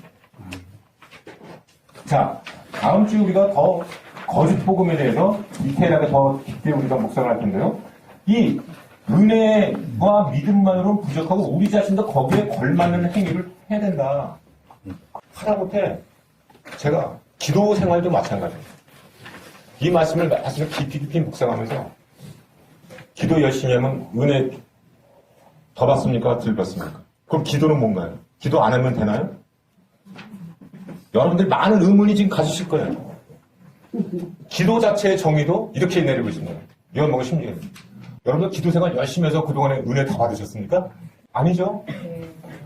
자, 다음 주 우리가 더 거짓 복음에 대해서 디테일하게 더 깊게 우리가 묵상을 할 텐데요. 이 은혜와 믿음만으로는 부족하고 우리 자신도 거기에 걸맞는 행위를 해야 된다. 하다못해 제가 기도 생활도 마찬가지예요. 이 말씀을 아주 깊이 묵상하면서 기도 열심히 하면 은혜 더 받습니까? 덜 받습니까? 그럼 기도는 뭔가요? 기도 안 하면 되나요? 여러분들 많은 의문이 지금 가지실 거예요. 기도 자체의 정의도 이렇게 내리고 있습니다. 요한복음 16절. 여러분들 기도 생활 열심히 해서 그동안에 은혜 다 받으셨습니까? 아니죠?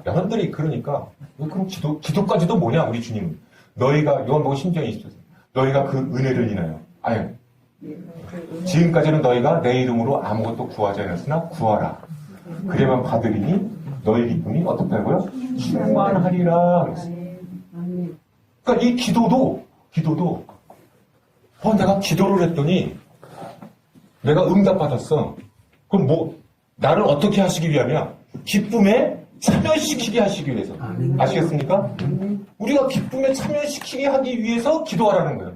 여러분들이 그러니까 그럼 기도까지도 뭐냐 우리 주님. 너희가 요한복음 16절 20절. 너희가 그 은혜를 인하여 지금까지는 너희가 내 이름으로 아무것도 구하지 않았으나 구하라.
그래만 받으리니 너희 기쁨이 어떻다고요? 충만하리라 그랬어요. 그러니까 이 기도도 내가 기도를 했더니 내가 응답받았어. 그럼 나를 어떻게 하시기 위함이야? 기쁨에 참여시키게 하시기 위해서. 아시겠습니까? 우리가 기쁨에 참여시키게 하기 위해서 기도하라는 거예요.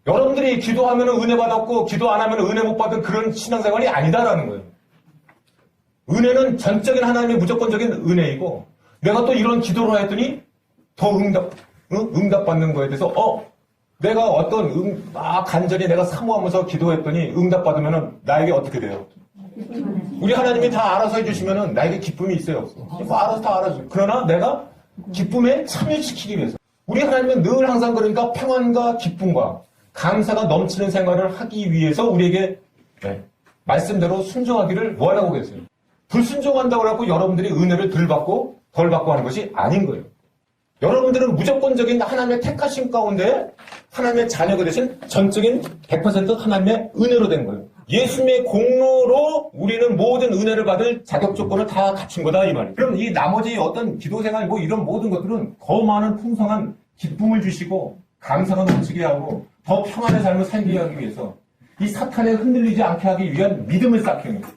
여러분들이 기도하면 은혜 받았고 기도 안 하면 은혜 못 받은 그런 신앙생활이 아니다라는 거예요. 은혜는 전적인 하나님의 무조건적인 은혜이고 내가 또 이런 기도를 했더니 더 응답받는 거에 대해서 내가 어떤 간절히 내가 사모하면서 기도했더니 응답받으면 나에게 어떻게 돼요? 우리 하나님이 다 알아서 해주시면 나에게 기쁨이 있어요. 알아서 다 알아서. 그러나 내가 기쁨에 참여시키기 위해서. 우리 하나님은 늘 항상 그러니까 평안과 기쁨과 감사가 넘치는 생활을 하기 위해서 우리에게 말씀대로 순종하기를 원하고 계세요. 불순종한다고 해서 여러분들이 은혜를 덜 받고 하는 것이 아닌 거예요. 여러분들은 무조건적인 하나님의 택하심 가운데 하나님의 자녀가 되신 전적인 100% 하나님의 은혜로 된 거예요. 예수님의 공로로 우리는 모든 은혜를 받을 자격 조건을 다 갖춘 거다 이 말이에요. 그럼 이 나머지 어떤 기도생활 이런 모든 것들은 더 많은 풍성한 기쁨을 주시고 감사가 넘치게 하고 더 평안의 삶을 살게 하기 위해서 이 사탄에 흔들리지 않게 하기 위한 믿음을 쌓게 합니다.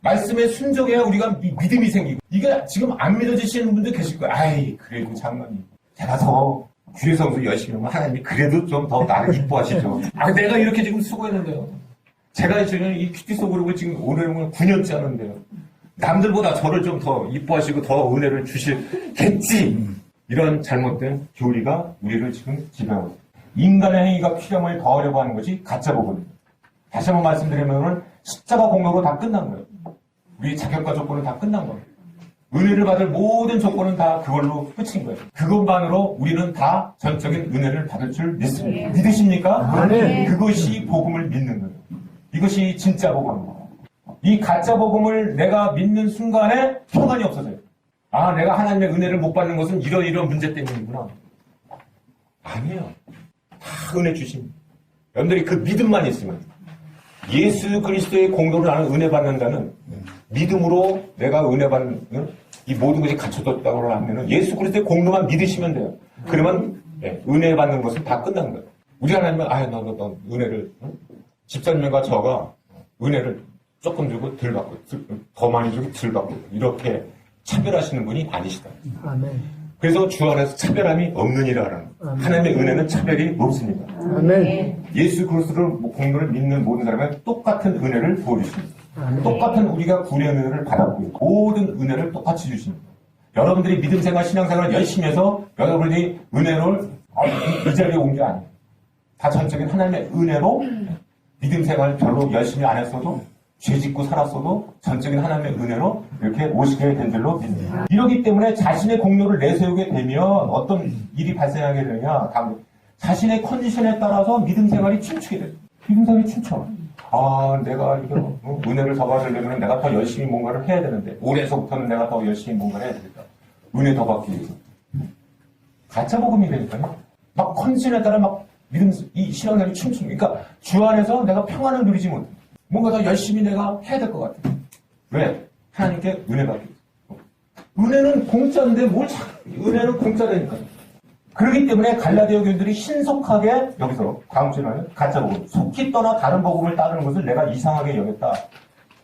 말씀에 순종해야 우리가 믿음이 생기고 이게 지금 안 믿어지시는 분들 계실 거예요. 아이 그래도 장관님 제가 더 주의 성수 열심히 하면 하나님이 그래도 좀 더 나를 이뻐하시죠. 내가 이렇게 지금 수고했는데요. 제가 지금 이 큐티 속으로 지금 올해는 9년째 하는데요. 남들보다 저를 좀 더 이뻐하시고 더 은혜를 주시겠지. 이런 잘못된 교리가 우리를 지금 지배하고 있습니다. 인간의 행위가 필요함을 더하려고 하는 것이 가짜 복음입니다. 다시 한번 말씀드리면 십자가 공로로 다 끝난 거예요. 우리 자격과 조건은 다 끝난 거예요. 은혜를 받을 모든 조건은 다 그걸로 끝인 거예요. 그것만으로 우리는 다 전적인 은혜를 받을 줄 믿습니다. 믿으십니까?
네.
그것이 복음을 믿는 거예요. 이것이 진짜 복음입니다. 이 가짜 복음을 내가 믿는 순간에 평안이 없어져요. 내가 하나님의 은혜를 못 받는 것은 이런 문제 때문이구나. 아니에요. 다 은혜 주십니다. 여러분들이 그 믿음만 있으면 예수 그리스도의 공로를 나는 은혜 받는다는 믿음으로 내가 은혜 받는 이 모든 것이 갖춰졌다고 하면 예수 그리스도의 공로만 믿으시면 돼요. 그러면 은혜 받는 것은 다 끝난 거예요. 우리 하나님은 너 은혜를 집사님과 저가 은혜를 조금 주고 덜 받고 더 많이 주고 덜 받고 이렇게 차별하시는 분이 아니시다.
아멘.
그래서 주 안에서 차별함이 없느니라라는 하나님의 은혜는 차별이 없습니다.
아멘.
예수 그리스도를 공로를 믿는 모든 사람은 똑같은 은혜를 부어주십니다.
아멘.
똑같은 우리가 구원의 은혜를 받았고요. 모든 은혜를 똑같이 주십니다. 여러분들이 믿음생활, 신앙생활을 열심히 해서 여러분들이 은혜를 이 자리에 온 게 아니에요. 다 전적인 하나님의 은혜로 믿음생활 별로 열심히 안 했어도 죄 짓고 살았어도 전적인 하나님의 은혜로 이렇게 오시게 된 줄로 믿습니다. 이러기 때문에 자신의 공로를 내세우게 되면 어떤 일이 발생하게 되냐. 자신의 컨디션에 따라서 믿음생활이 춤추게 돼요. 믿음생활이 춤춰. 내가 은혜를 더 받으려면 내가 더 열심히 뭔가를 해야 되는데 올해서부터는 내가 더 열심히 뭔가를 해야 되겠다. 은혜 더 받기 위해서. 가짜 복음이 되니까요. 막 컨디션에 따라 막 이 신앙생활이 춤춥니다. 그러니까 주 안에서 내가 평안을 누리지 못해. 뭔가 더 열심히 내가 해야 될 것 같아. 왜? 하나님께 은혜 받기 위해서. 은혜는 공짜인데 은혜는 공짜라니까. 그렇기 때문에 갈라디아 교인들이 신속하게 여기서 다음 주에 말하는 가짜 복음, 속히 떠나 다른 복음을 따르는 것을 내가 이상하게 여겼다.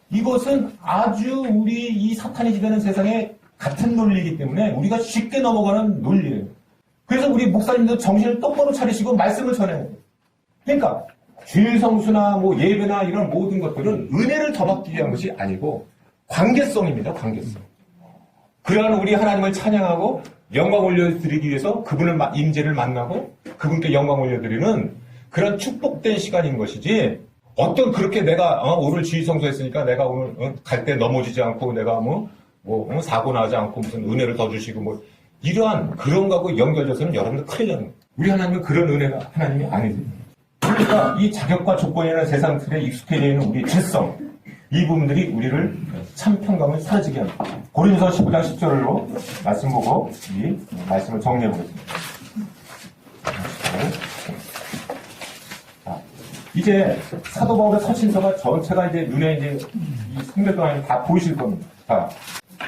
이것은 아주 우리 이 사탄이 지배하는 세상에 같은 논리이기 때문에 우리가 쉽게 넘어가는 논리예요. 그래서 우리 목사님도 정신을 똑바로 차리시고 말씀을 전해야 돼요. 그러니까 주일 성수나 예배나 이런 모든 것들은 은혜를 더 받기 위한 것이 아니고 관계성입니다. 관계성. 그러한 우리 하나님을 찬양하고 영광 올려드리기 위해서 그분을 임재를 만나고 그분께 영광 올려드리는 그런 축복된 시간인 것이지 어떤 그렇게 내가 오늘 주일 성수했으니까 내가 오늘 갈 때 넘어지지 않고 내가 사고 나지 않고 무슨 은혜를 더 주시고 이러한 그런 거하고 연결돼서는 여러분들 큰일 나는 거예요. 우리 하나님은 그런 은혜가 하나님이 아니지. 그러니까 이 자격과 조건이라는 세상 틀에 익숙해져 있는 우리의 질성, 이 부분들이 우리를 참 평강을 사라지게 합니다. 고린도서 15장 10절로 말씀 보고 이 말씀을 정리해 보겠습니다. 이제 사도 바울의 서신서가 전체가 이제 눈에 이제 이 성경에 다 보이실 겁니다. 자,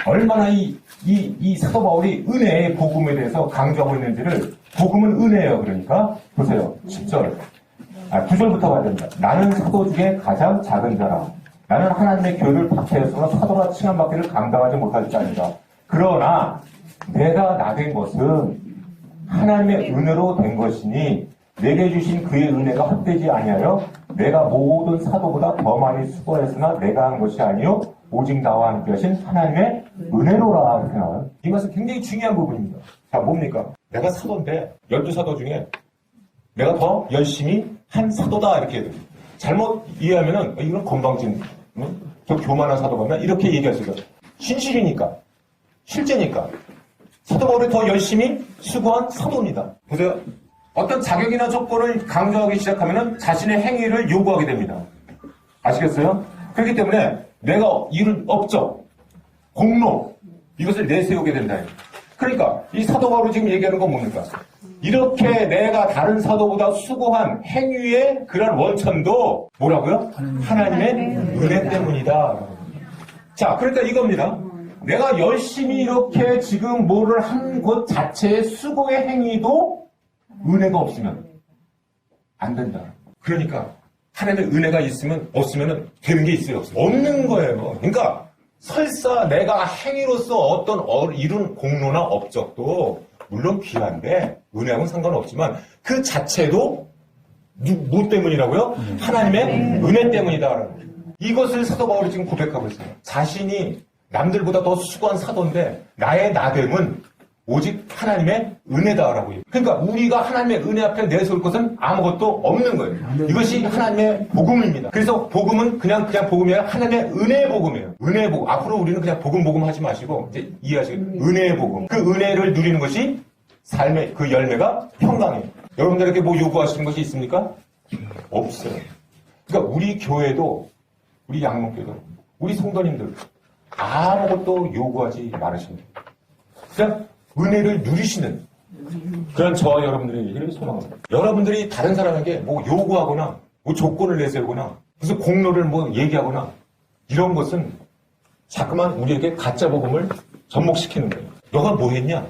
얼마나 이 사도 바울이 은혜의 복음에 대해서 강조하고 있는지를, 복음은 은혜예요. 그러니까 보세요. 10절. 9절부터 봐야 됩니다. 나는 사도 중에 가장 작은 자라. 나는 하나님의 교회를 박해했으나 사도라 칭함받기를 감당하지 못할 자이다. 그러나 내가 나된 것은 하나님의 은혜로 된 것이니 내게 주신 그의 은혜가 헛되지 아니하여 내가 모든 사도보다 더 많이 수고했으나 내가 한 것이 아니요 오직 나와 함께 하신 하나님의 은혜로라. 이렇게 나와요. 이것은 굉장히 중요한 부분입니다. 자, 뭡니까? 내가 사도인데 12사도 중에 내가 더 열심히 한 사도다, 이렇게 해야 됩니다. 잘못 이해하면은 이건 건방진, 저 교만한 사도가 이렇게 얘기할 수 있어요. 진실이니까, 실제니까 사도 바울이 더 열심히 수고한 사도입니다. 보세요. 어떤 자격이나 조건을 강조하기 시작하면은 자신의 행위를 요구하게 됩니다. 아시겠어요? 그렇기 때문에 내가 이룬 업적, 공로, 이것을 내세우게 된다. 그러니까 이 사도 바울이 지금 얘기하는 건 뭡니까? 이렇게 내가 다른 사도보다 수고한 행위의 그런 원천도 뭐라고요? 하나님의 은혜 때문이다. 자, 그러니까 이겁니다. 내가 열심히 이렇게 지금 뭐를 한 것 자체의 수고의 행위도 은혜가 없으면 안 된다. 그러니까 하나님의 은혜가 있으면 없으면 되는 게 있어요? 없는 거예요. 그러니까 설사 내가 행위로서 어떤 이룬 공로나 업적도 물론 귀한데 은혜하고는 상관없지만 그 자체도 뭐 때문이라고요? 하나님의 은혜 때문이다. 이것을 사도 바울이 지금 고백하고 있어요. 자신이 남들보다 더 수고한 사도인데 나의 나됨은 오직 하나님의 은혜다라고 해요. 그러니까 우리가 하나님의 은혜 앞에 내세울 것은 아무것도 없는 거예요. 이것이 하나님의 복음입니다. 그래서 복음은 그냥 복음이 아니라 하나님의 은혜의 복음이에요. 은혜의 복음. 앞으로 우리는 그냥 복음 하지 마시고 이제 이해하시고 은혜의 복음. 그 은혜를 누리는 것이 삶의 그 열매가 평강이에요. 여러분들에게 뭐 요구하시는 것이 있습니까? 없어요. 그러니까 우리 교회도, 우리 양목교도, 우리 성도님들 아무것도 요구하지 말으십니다. 그냥 은혜를 누리시는 그런 저와 여러분들의 얘기를 소망합니다. 여러분들이 다른 사람에게 뭐 요구하거나 뭐 조건을 내세우거나 무슨 공로를 뭐 얘기하거나 이런 것은 자꾸만 우리에게 가짜 복음을 접목시키는 거예요. 너가 뭐 했냐?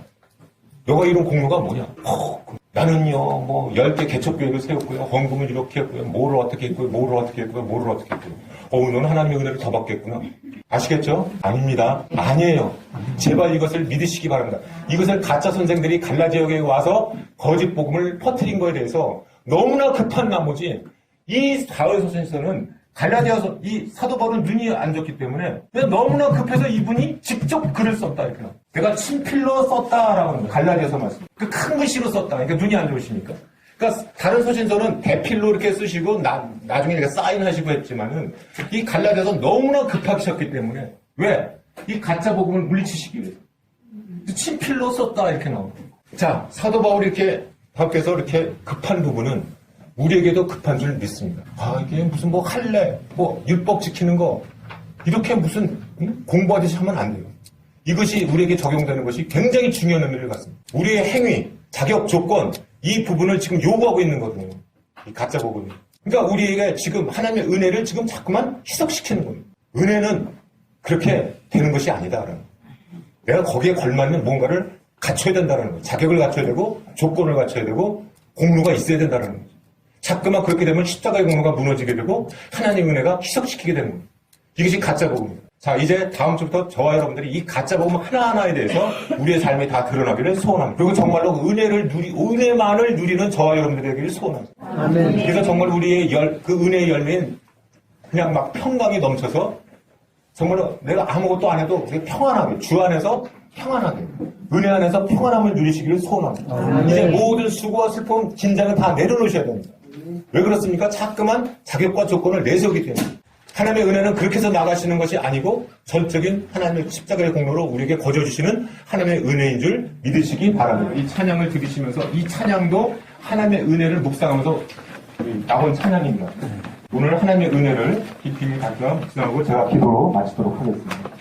너가 이룬 공로가 뭐냐? 나는요, 뭐, 10개 개척교회를 세웠고요. 헌금을 이렇게 했고요. 뭐를 어떻게 했고요. 뭐를 어떻게 했고요. 뭐를 어떻게 했고요. 너는 하나님의 은혜를 더 받겠구나. 아시겠죠? 아닙니다. 아니에요. 제발 이것을 믿으시기 바랍니다. 이것을 가짜 선생들이 갈라디아에 와서 거짓 복음을 퍼뜨린 거에 대해서 너무나 급한 나머지 이 다윗서신서는 갈라디아서 이 사도 바울은 눈이 안 좋기 때문에 너무나 급해서 이분이 직접 글을 썼다 이렇게. 내가 친필로 썼다라고 하는 거예요. 갈라디아서 말씀. 그 큰 글씨로 썼다. 그러니까 눈이 안 좋으시니까. 그러니까 다른 서신서는 대필로 이렇게 쓰시고 나중에 이렇게 사인하시고 했지만은 이 갈라디아서 너무나 급하셨기 때문에 왜? 이 가짜 복음을 물리치시기 위해서 친필로 썼다 이렇게 나옵니다. 자, 사도 바울이 이렇게 밖에서 이렇게 급한 부분은 우리에게도 급한 줄 믿습니다. 이게 무슨 뭐 할례, 뭐 율법 지키는 거 이렇게 무슨 공부하듯이 하면 안 돼요. 이것이 우리에게 적용되는 것이 굉장히 중요한 의미를 갖습니다. 우리의 행위, 자격, 조건 이 부분을 지금 요구하고 있는 거거든요. 이 가짜 복음이. 그러니까 우리에게 지금 하나님의 은혜를 지금 자꾸만 희석시키는 거예요. 은혜는 그렇게 되는 것이 아니다. 내가 거기에 걸맞는 뭔가를 갖춰야 된다는 거예요. 자격을 갖춰야 되고 조건을 갖춰야 되고 공로가 있어야 된다는 거예요. 자꾸만 그렇게 되면 십자가의 공로가 무너지게 되고 하나님의 은혜가 희석시키게 되는 거예요. 이것이 가짜 복음입니다. 자, 이제 다음 주부터 저와 여러분들이 이 가짜 복음 하나하나에 대해서 우리의 삶이 다 드러나기를 소원합니다. 그리고 정말로 은혜만을 누리는 저와 여러분들에게 소원합니다. 아멘. 그래서 정말 우리의 그 은혜의 열매는 그냥 막 평강이 넘쳐서 정말로 내가 아무것도 안 해도 평안하게, 주 안에서 평안하게, 은혜 안에서 평안함을 누리시기를 소원합니다. 아멘. 이제 모든 수고와 슬픔, 긴장을 다 내려놓으셔야 됩니다. 왜 그렇습니까? 자꾸만 자격과 조건을 내세우기 때문에. 하나님의 은혜는 그렇게 해서 나가시는 것이 아니고 전적인 하나님의 십자가의 공로로 우리에게 거저주시는 하나님의 은혜인 줄 믿으시기 바랍니다. 이 찬양을 들으시면서 이 찬양도 하나님의 은혜를 묵상하면서 나온 찬양입니다. 오늘 하나님의 은혜를 깊이 다시 묵상하고 제가 기도로 마치도록 하겠습니다.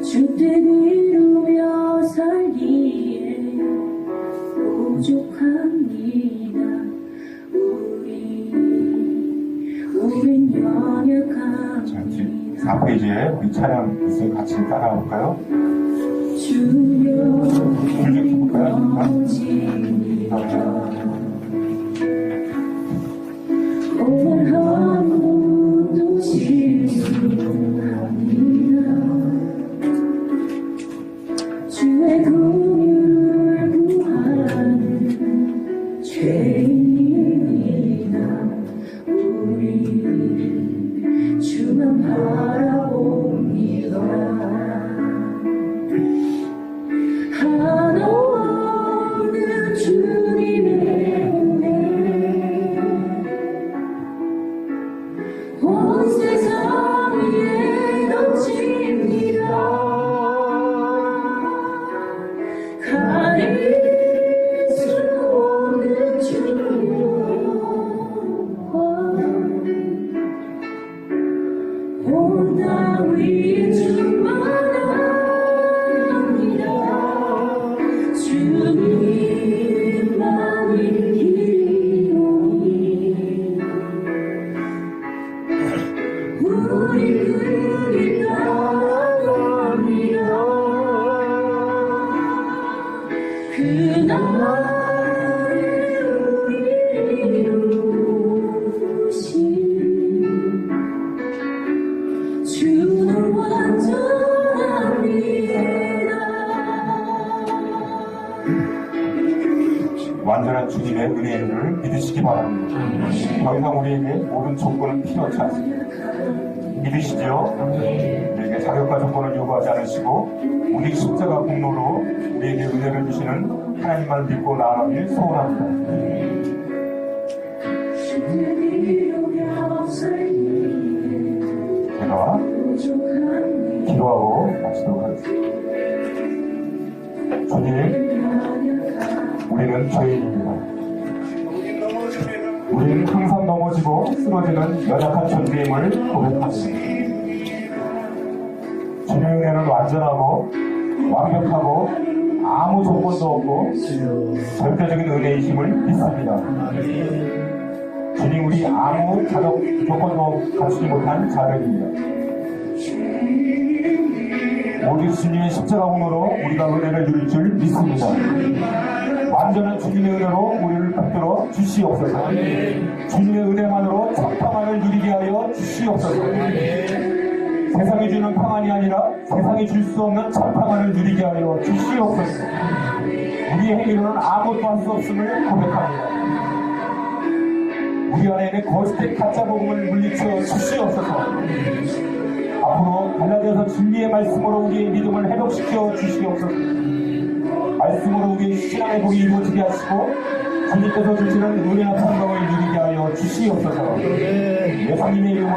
주뜻 이루며 살기에 부족합니다. 우린 연약합니다.
4페이지에 우리 찬양 있으면 같이 따라볼까요?
주여
불좀 켜볼까요?
오늘 하루도 실수합니다. 주의 긍휼을 구하는 죄인입니다. 우리 주만 바라봅니다. 한없는 주님의 은혜 온 세상 위에 넘칩니다. 가릴 수 없는 주와 온 땅 위에 충만합니다. 주님만이 길이오니 우리 그리 따라갑니다. 그날에 우리를 이루신 주는 완전합니다.
완전한 주님의 은혜를 믿으시기 바랍니다. 더 이상 우리에게 모든 조건은 필요치 않습니다. 믿으시죠? 우리에게 자격과 조건을 요구하지 않으시고 우리 십자가 공로로 우리에게 은혜를 주시는 하나님만 믿고 나아가길 소원합니다. 제가 기도하고 마치도록 하겠습니다. 주님, 우리는 죄인입니다. 우리는 항상 넘어지고 쓰러지는 연약한 존재임을 고백합니다. 주님의 은혜는 완전하고 완벽하고 아무 조건도 없고 절대적인 은혜이심을 믿습니다. 주님, 우리 아무 자격 조건도 갖추지 못한 자들입니다. 오직 주님의 십자가 공로로 우리가 은혜를 누릴 줄 믿습니다. 완전한 주님의 은혜로 우리를 붙들어 주시옵소서. 주님의 은혜만으로 평안을 누리게 하여 주시옵소서. 세상이 주는 평안이 아니라 세상이 줄 수 없는 참 평안을 누리게 하여 주시옵소서. 우리의 행위로는 아무것도 할 수 없음을 고백합니다. 우리 안에 있는 거짓된 가짜 복음을 물리쳐 주시옵소서. 앞으로 갈라디아서 진리의 말씀으로 우리의 믿음을 회복시켜 주시옵소서. 말씀으로 우리의 신앙의 복이 이루어지게 하시고 주님께서 주시는 은혜와 평강을 누리게 하여 주시옵소서. 예수님의 이름으로